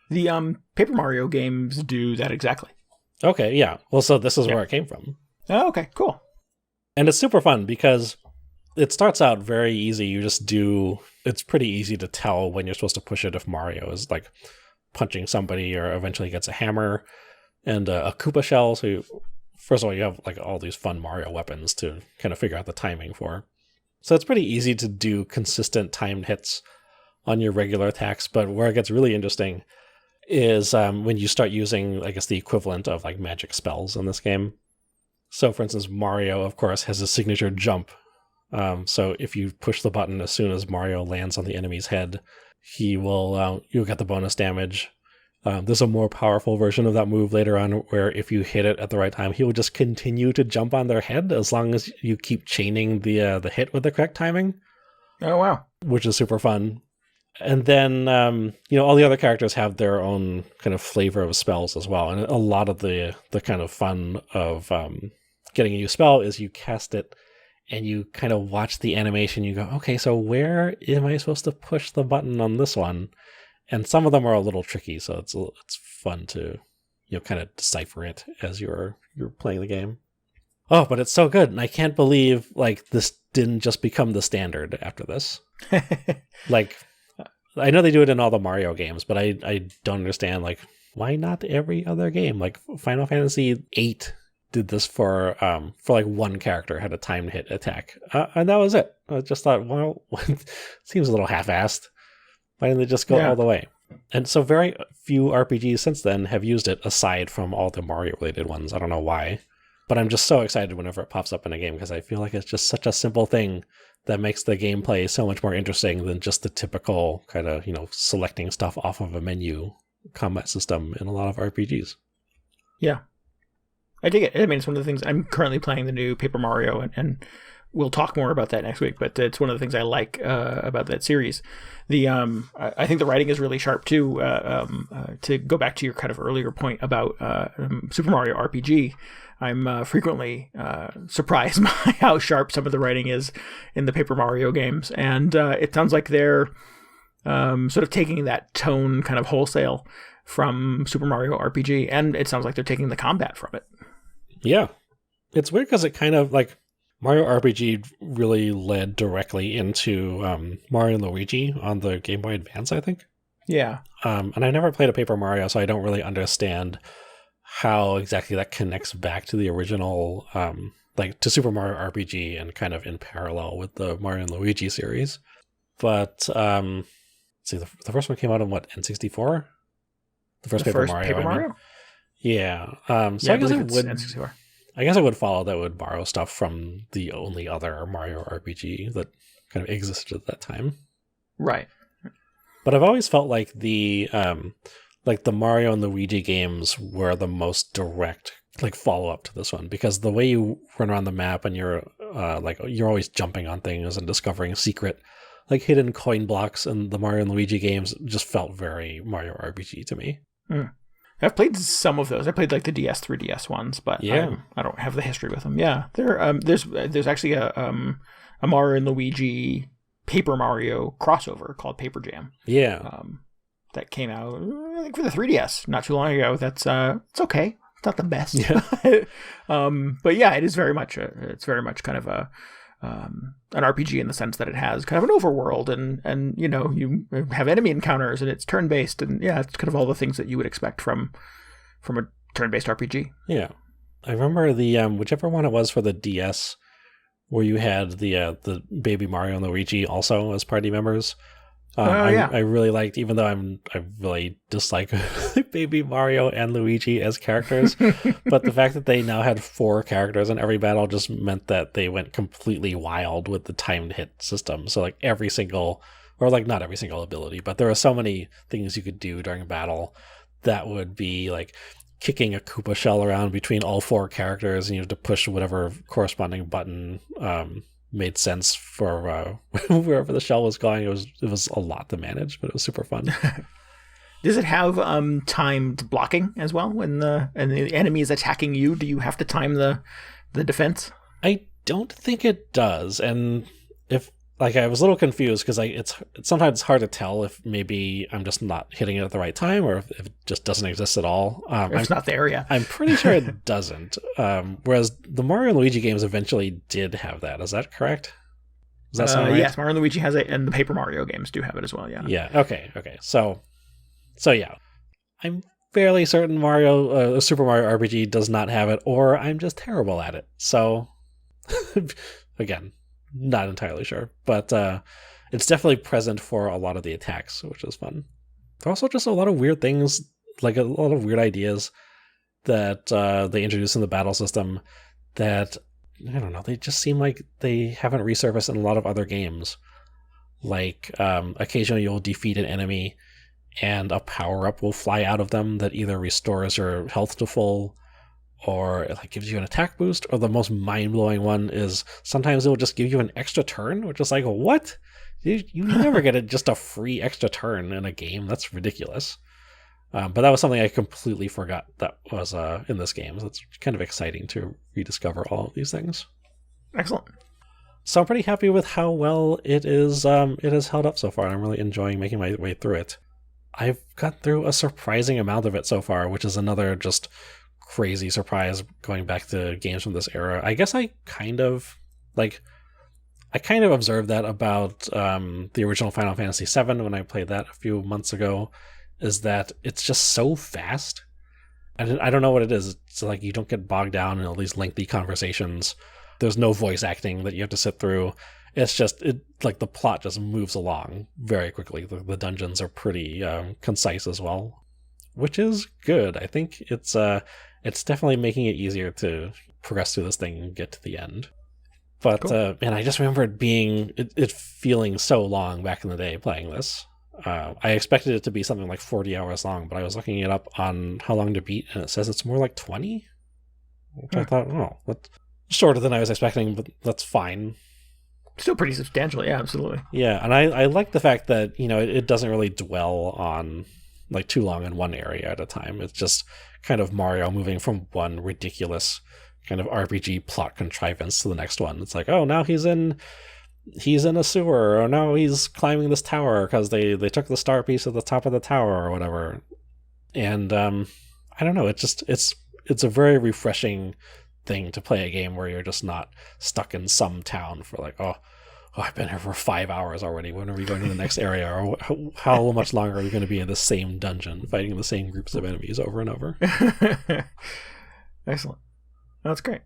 The Paper Mario games do that exactly. Okay, yeah. Well, so this is where it came from. Oh, okay, cool. And it's super fun because it starts out very easy. It's pretty easy to tell when you're supposed to push it if Mario is like punching somebody or eventually gets a hammer and a Koopa shell. So first of all, you have like all these fun Mario weapons to kind of figure out the timing for. So it's pretty easy to do consistent timed hits on your regular attacks. But where it gets really interesting is when you start using, I guess, the equivalent of like magic spells in this game. So, for instance, Mario, of course, has a signature jump. So if you push the button as soon as Mario lands on the enemy's head, you'll get the bonus damage. There's a more powerful version of that move later on where if you hit it at the right time, he will just continue to jump on their head as long as you keep chaining the hit with the correct timing. Oh, wow. Which is super fun. And then, all the other characters have their own kind of flavor of spells as well. And a lot of the kind of fun of getting a new spell is you cast it and you kind of watch the animation. You go, okay, so where am I supposed to push the button on this one? And some of them are a little tricky, so it's fun to kind of decipher it as you're playing the game. Oh, but it's so good, and I can't believe like this didn't just become the standard after this. Like, I know they do it in all the Mario games, but I don't understand like why not every other game? Like Final Fantasy VIII did this for like one character had a timed hit attack, and that was it. I just thought, well, seems a little half-assed. Why didn't they just go all the way? And so very few RPGs since then have used it, aside from all the Mario-related ones. I don't know why, but I'm just so excited whenever it pops up in a game because I feel like it's just such a simple thing that makes the gameplay so much more interesting than just the typical kind of, selecting stuff off of a menu combat system in a lot of RPGs. Yeah. I dig it. I mean, it's one of the things. I'm currently playing the new Paper Mario, and we'll talk more about that next week, but it's one of the things I like about that series. I think the writing is really sharp, too. To go back to your kind of earlier point about Super Mario RPG, I'm frequently surprised by how sharp some of the writing is in the Paper Mario games. And it sounds like they're sort of taking that tone kind of wholesale from Super Mario RPG, and it sounds like they're taking the combat from it. Yeah. It's weird because it kind of, like, Mario RPG really led directly into Mario and Luigi on the Game Boy Advance, I think. Yeah. And I never played a Paper Mario, so I don't really understand how exactly that connects back to the original, like to Super Mario RPG and kind of in parallel with the Mario and Luigi series. But, let's see, the first one came out on what, N64? The first Paper Mario? Yeah. So I guess it would. N64. I guess I would follow that would borrow stuff from the only other Mario RPG that kind of existed at that time. Right. But I've always felt like the Mario and Luigi games were the most direct like follow up to this one, because the way you run around the map and you're always jumping on things and discovering secret like hidden coin blocks in the Mario and Luigi games just felt very Mario RPG to me. I've played some of those. I played like the DS, 3DS ones, but I don't have the history with them. Yeah, there's actually a Mario and Luigi Paper Mario crossover called Paper Jam. Yeah, that came out I think for the 3DS not too long ago. That's it's okay. It's not the best. Yeah. But yeah, it is very much kind of an RPG in the sense that it has kind of an overworld and you have enemy encounters and it's turn-based, and it's kind of all the things that you would expect from a turn-based RPG. Yeah. I remember the whichever one it was for the DS where you had the baby Mario and Luigi also as party members. I really liked, even though I really dislike baby Mario and Luigi as characters, but the fact that they now had 4 characters in every battle just meant that they went completely wild with the timed hit system. So like every single, or like not every single ability, but there are so many things you could do during a battle that would be like kicking a Koopa shell around between all 4 characters, and you have to push whatever corresponding button made sense for wherever the shell was going. It was a lot to manage, but it was super fun. Does it have timed blocking as well? When the enemy is attacking you, do you have to time the defense? I don't think it does, and if I was a little confused because it's sometimes hard to tell if maybe I'm just not hitting it at the right time or if it just doesn't exist at all. It's not there, yeah. I'm pretty sure it doesn't. Whereas the Mario and Luigi games eventually did have that. Is that correct? Does that sound right? Yes, Mario and Luigi has it, and the Paper Mario games do have it as well, yeah. Yeah, okay. So yeah. I'm fairly certain Super Mario RPG does not have it, or I'm just terrible at it. So, again, not entirely sure, but it's definitely present for a lot of the attacks, which is fun. There are also just a lot of weird things, like a lot of weird ideas that they introduce in the battle system that, I don't know, they just seem like they haven't resurfaced in a lot of other games. Like occasionally you'll defeat an enemy and a power-up will fly out of them that either restores your health to full or it like gives you an attack boost, or the most mind-blowing one is sometimes it'll just give you an extra turn, which is like, what? You never get just a free extra turn in a game. That's ridiculous. But that was something I completely forgot that was in this game. So it's kind of exciting to rediscover all of these things. Excellent. So I'm pretty happy with how well it is. It has held up so far, and I'm really enjoying making my way through it. I've got through a surprising amount of it so far, which is another just crazy surprise going back to games from this era. I guess I kind of observed that about the original Final Fantasy VII when I played that a few months ago, is that it's just so fast. I don't know what it is. It's like you don't get bogged down in all these lengthy conversations. There's no voice acting that you have to sit through. It's just like the plot just moves along very quickly. The dungeons are pretty concise as well, which is good. I think it's definitely making it easier to progress through this thing and get to the end. But cool. Man, I just remember it feeling so long back in the day playing this. I expected it to be something like 40 hours long, but I was looking it up on how long to beat, and it says it's more like 20. I thought, that's shorter than I was expecting, but that's fine. Still pretty substantial, yeah, absolutely. Yeah, and I like the fact that, it doesn't really dwell on like too long in one area at a time. It's just kind of Mario moving from one ridiculous kind of RPG plot contrivance to the next one. It's like, oh, now he's in a sewer, or now he's climbing this tower because they took the star piece at the top of the tower or whatever. And I don't know, it's a very refreshing thing to play a game where you're just not stuck in some town for like, oh, I've been here for 5 hours already. When are we going to the next area? Or how much longer are we going to be in the same dungeon fighting the same groups of enemies over and over? Excellent. That's great.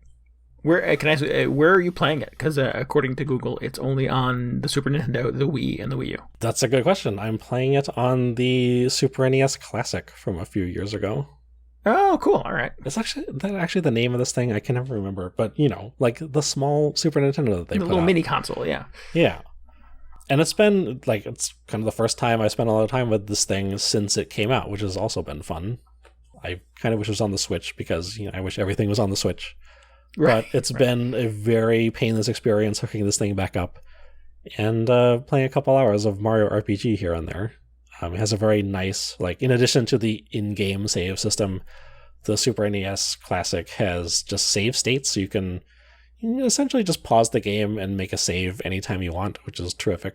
Where are you playing it? Because according to Google, it's only on the Super Nintendo, the Wii, and the Wii U. That's a good question. I'm playing it on the Super NES Classic from a few years ago. Oh, cool. All right. Is that actually the name of this thing? I can never remember. But, like the small Super Nintendo that they put out. The little mini console, yeah. Yeah. And it's been, like, it's kind of the first time I spent a lot of time with this thing since it came out, which has also been fun. I kind of wish it was on the Switch because, I wish everything was on the Switch. Right. But it's been a very painless experience hooking this thing back up and playing a couple hours of Mario RPG here and there. It has a very nice, like, in addition to the in-game save system, the Super NES Classic has just save states, so you can essentially just pause the game and make a save anytime you want, which is terrific.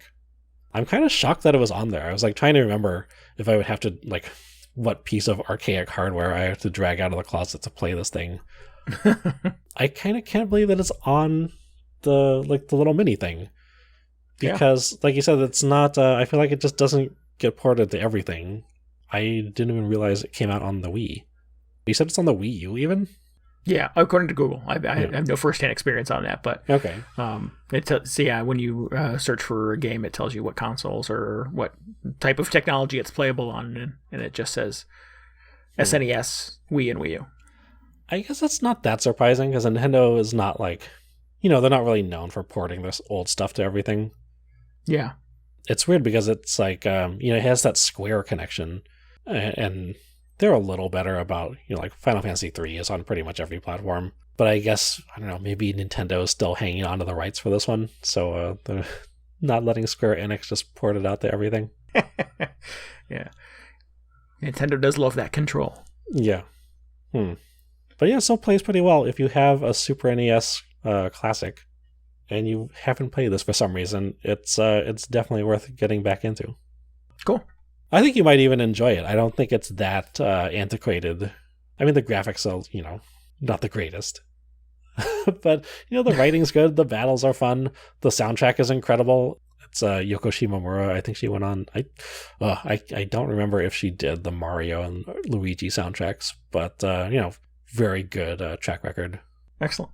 I'm kind of shocked that it was on there. I was like trying to remember if I would have to, like, what piece of archaic hardware I have to drag out of the closet to play this thing. I kind of can't believe that it's on the little mini thing. Because, like you said, it's not, I feel like it just doesn't get ported to everything. I didn't even realize it came out on the Wii. You said it's on the Wii U even? Yeah, according to Google. I have no first-hand experience on that, but okay. When you search for a game, it tells you what consoles or what type of technology it's playable on, and it just says SNES, Wii, and Wii U. I guess that's not that surprising because Nintendo is not like, they're not really known for porting this old stuff to everything. Yeah. It's weird because it's like, it has that Square connection, and they're a little better about, like Final Fantasy 3 is on pretty much every platform. But I guess, I don't know, maybe Nintendo is still hanging on to the rights for this one. So they're not letting Square Enix just port it out to everything. Yeah. Nintendo does love that control. Yeah. But yeah, it still plays pretty well. If you have a Super NES Classic and you haven't played this for some reason, it's definitely worth getting back into. Cool. I think you might even enjoy it. I don't think it's that antiquated. I mean, the graphics are, not the greatest. But, the writing's good. The battles are fun. The soundtrack is incredible. It's Yoko Shimomura. I think she went on. I don't remember if she did the Mario and Luigi soundtracks, but, very good track record. Excellent.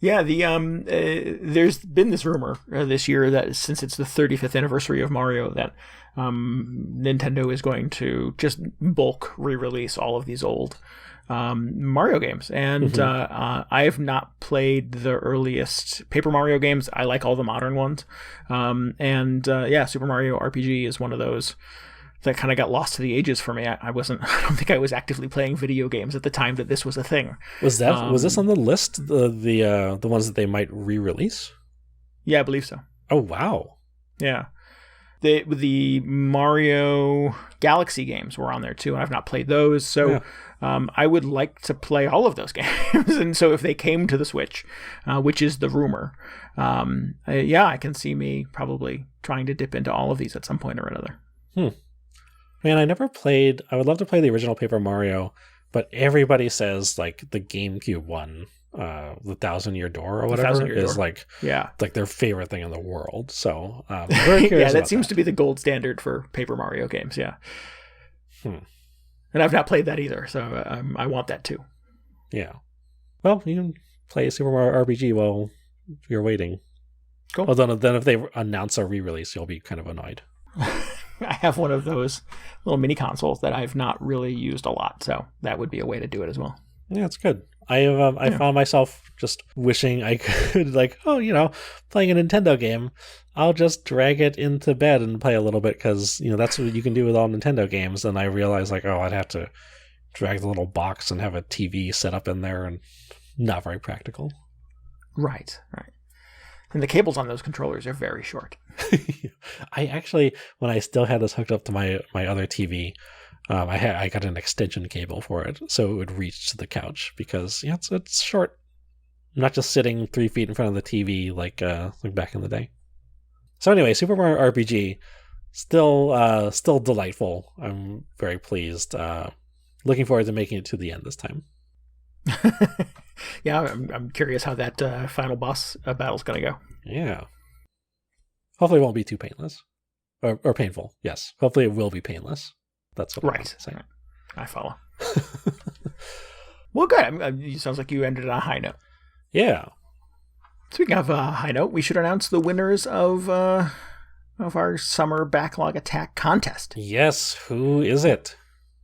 Yeah, there's been this rumor this year that since it's the 35th anniversary of Mario, that Nintendo is going to just bulk re-release all of these old Mario games. And I have not played the earliest Paper Mario games. I like all the modern ones. Super Mario RPG is one of those that kind of got lost to the ages for me. I don't think I was actively playing video games at the time that this was a thing. Was this on the list, the ones that they might re-release? Yeah, I believe so. Oh, wow. Yeah. The Mario Galaxy games were on there too, and I've not played those. So I would like to play all of those games. And so if they came to the Switch, which is the rumor, I can see me probably trying to dip into all of these at some point or another. Man, I would love to play the original Paper Mario, but everybody says like the GameCube one, the Thousand Year Door or whatever is like their favorite thing in the world. So very curious. That seems to be the gold standard for Paper Mario games. Yeah. And I've not played that either, so I want that too. Yeah. Well, you can play Super Mario RPG while you're waiting. Cool. Although then if they announce a re-release, you'll be kind of annoyed. I have one of those little mini consoles that I've not really used a lot, so that would be a way to do it as well. Yeah, it's good. I found myself just wishing I could, playing a Nintendo game, I'll just drag it into bed and play a little bit because, that's what you can do with all Nintendo games. And I realized, I'd have to drag the little box and have a TV set up in there, and not very practical. Right. And the cables on those controllers are very short. I actually, when I still had this hooked up to my other TV, I got an extension cable for it, so it would reach to the couch because it's short. I'm not just sitting 3 feet in front of the TV like back in the day. So anyway, Super Mario RPG, still delightful. I'm very pleased. Looking forward to making it to the end this time. Yeah, I'm curious how that final boss battle's going to go. Yeah. Hopefully it won't be too painless. Or painful, yes. Hopefully it will be painless. That's what I'm saying. Right. I follow. Well, good. It sounds like you ended on a high note. Yeah. Speaking of a high note, we should announce the winners of our summer Backlog Attack contest. Yes, who is it?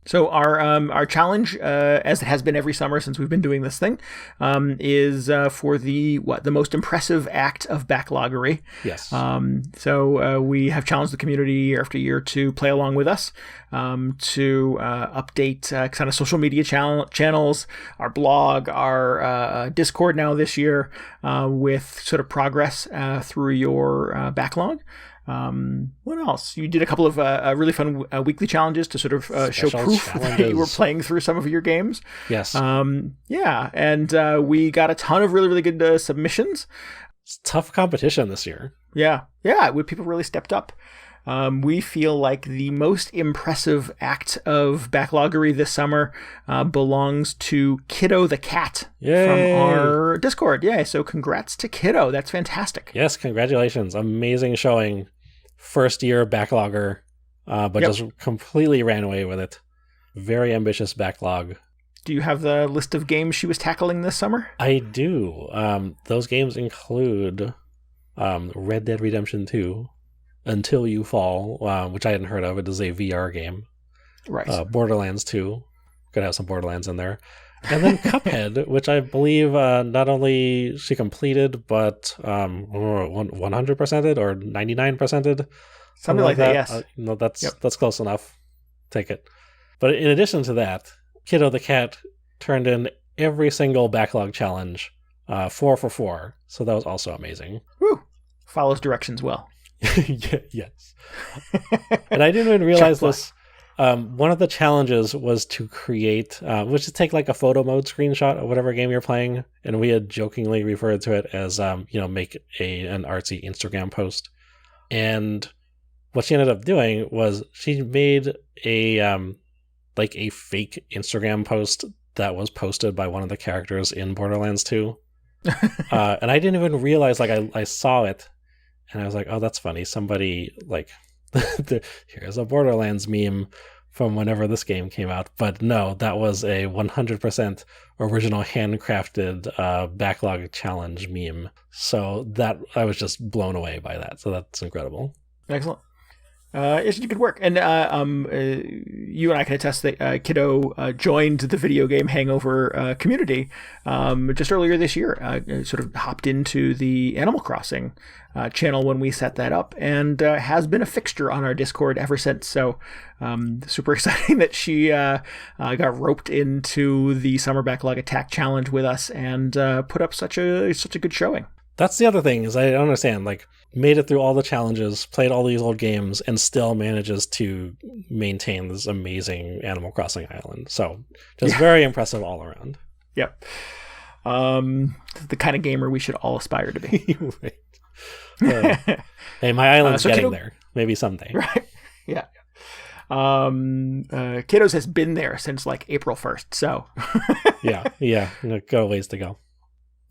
So our challenge, as it has been every summer since we've been doing this thing, is for the most impressive act of backloggery. Yes. So we have challenged the community year after year to play along with us, to update kind of social media channels, our blog, our Discord now this year, with sort of progress through your backlog. What else? You did a couple of really fun weekly challenges to sort of show proof that you were playing through some of your games. Yes. Yeah, and we got a ton of really, really good submissions. It's tough competition this year. Yeah, people really stepped up. We feel like the most impressive act of backloggery this summer belongs to Kiddo the Cat. Yay. From our Discord. Yeah, so congrats to Kiddo. That's fantastic. Yes, congratulations. Amazing showing. First year backlogger, but just completely ran away with it. Very ambitious backlog. Do you have the list of games she was tackling this summer? I do. Those games include Red Dead Redemption 2, Until You Fall, which I hadn't heard of. It is a VR game. Right. Borderlands 2. Gonna have some Borderlands in there. And then Cuphead, which I believe not only she completed, but 100%ed or 99%ed. Something like that, yes. That's close enough. Take it. But in addition to that, Kiddo the Cat turned in every single backlog challenge, 4 for 4. So that was also amazing. Woo! Follows directions well. Yes. And I didn't even realize this. One of the challenges was to create, which is take like a photo mode screenshot of whatever game you're playing, and we had jokingly referred to it as, make an artsy Instagram post. And what she ended up doing was she made a fake Instagram post that was posted by one of the characters in Borderlands 2. And I didn't even realize, I saw it, and I was like, oh, that's funny. Somebody, here's a Borderlands meme from whenever this game came out. But no, that was a 100% original handcrafted backlog challenge meme. So that I was just blown away by that. So that's incredible. Excellent. It's good work. And you and I can attest that Kiddo joined the video game Hangover community just earlier this year. Sort of hopped into the Animal Crossing channel when we set that up, and has been a fixture on our Discord ever since. So super exciting that she got roped into the Summer Backlog Attack Challenge with us and put up such a good showing. That's the other thing, is I don't understand, made it through all the challenges, played all these old games, and still manages to maintain this amazing Animal Crossing island. So just very impressive all around. Yep. The kind of gamer we should all aspire to be. Right. Hey, my island's getting there. Maybe someday. Right. Yeah. Kiddos has been there since April 1st. So yeah. Got a ways to go.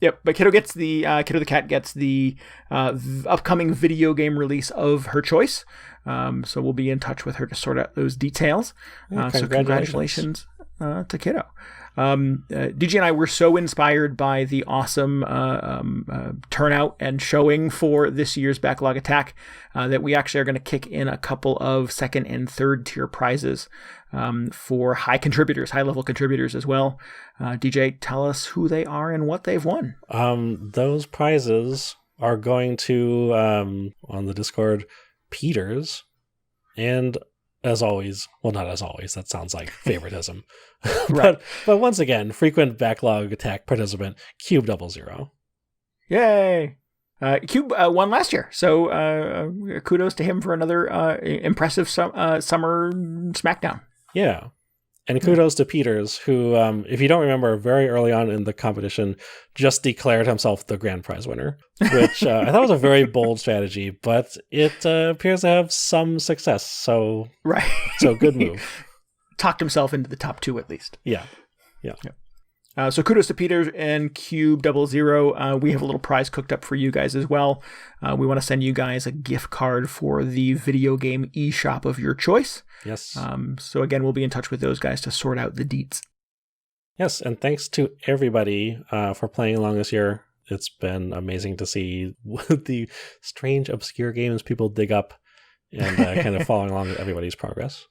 Yep, but Kiddo gets the Kiddo the cat gets the upcoming video game release of her choice. So we'll be in touch with her to sort out those details. So congratulations to Kiddo. DG and I were so inspired by the awesome turnout and showing for this year's Backlog Attack that we actually are going to kick in a couple of second and third tier prizes for high level contributors as well. DJ, tell us who they are and what they've won. Those prizes are going to, on the Discord, Peters, and as always, well, not as always, that sounds like favoritism. Right. but once again, frequent Backlog Attack participant, Cube00. Yay! Cube won last year, so kudos to him for another impressive summer SmackDown. Yeah. And kudos to Peters, who, if you don't remember, very early on in the competition, just declared himself the grand prize winner, which I thought was a very bold strategy, but it appears to have some success. So, right. So good move. Talked himself into the top 2 at least. Yeah. So kudos to Peter and Cube00. We have a little prize cooked up for you guys as well. We want to send you guys a gift card for the video game eShop of your choice. Yes. So again, we'll be in touch with those guys to sort out the deets. Yes, and thanks to everybody for playing along this year. It's been amazing to see the strange, obscure games people dig up and kind of following along with everybody's progress.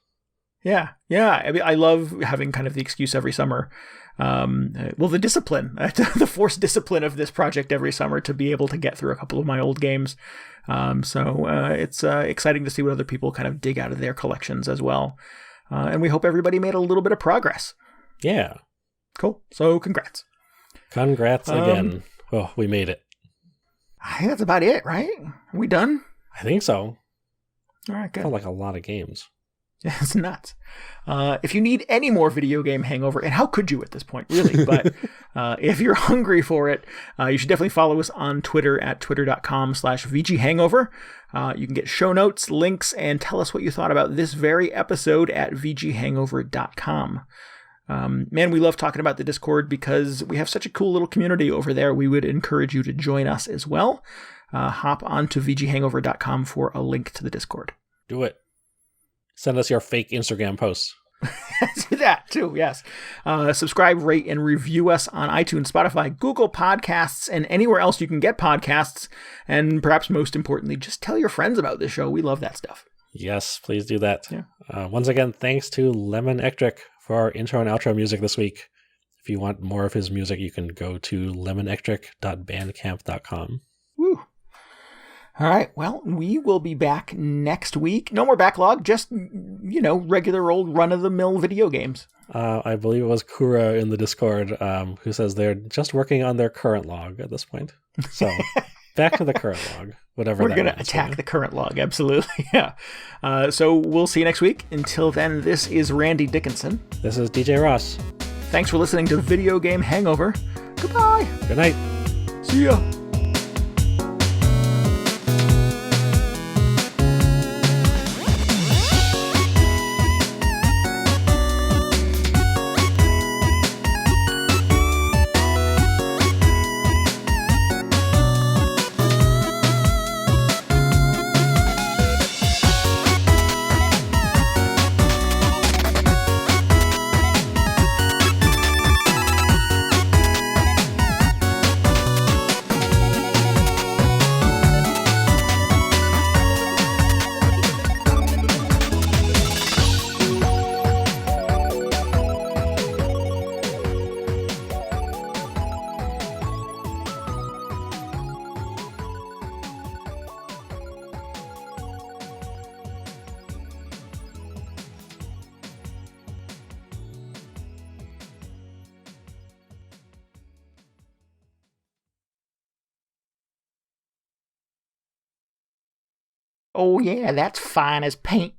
Yeah. I mean, I love having kind of the excuse every summer. The discipline, the forced discipline of this project every summer to be able to get through a couple of my old games. So it's exciting to see what other people kind of dig out of their collections as well. And we hope everybody made a little bit of progress. Yeah. Cool. So congrats. Congrats again. Oh, we made it. I think that's about it, right? Are we done? I think so. All right, good. Felt like a lot of games. Yeah, it's nuts. If you need any more video game hangover, and how could you at this point, really? But if you're hungry for it, you should definitely follow us on Twitter at twitter.com/VGHangover. You can get show notes, links, and tell us what you thought about this very episode at VGHangover.com. Man, we love talking about the Discord because we have such a cool little community over there. We would encourage you to join us as well. Hop onto VGHangover.com for a link to the Discord. Do it. Send us your fake Instagram posts. Do that too, yes. Subscribe, rate, and review us on iTunes, Spotify, Google Podcasts, and anywhere else you can get podcasts. And perhaps most importantly, just tell your friends about this show. We love that stuff. Yes, please do that. Yeah. Once again, thanks to Lemonectric for our intro and outro music this week. If you want more of his music, you can go to lemonectric.bandcamp.com. Woo. All right, well, we will be back next week. No more backlog, just, regular old run-of-the-mill video games. I believe it was Kura in the Discord who says they're just working on their current log at this point. So, back to the current log, whatever that is. We're going to attack the current log, absolutely, yeah. So, we'll see you next week. Until then, this is Randy Dickinson. This is DJ Ross. Thanks for listening to Video Game Hangover. Goodbye. Good night. See ya. Oh, yeah, that's fine as paint.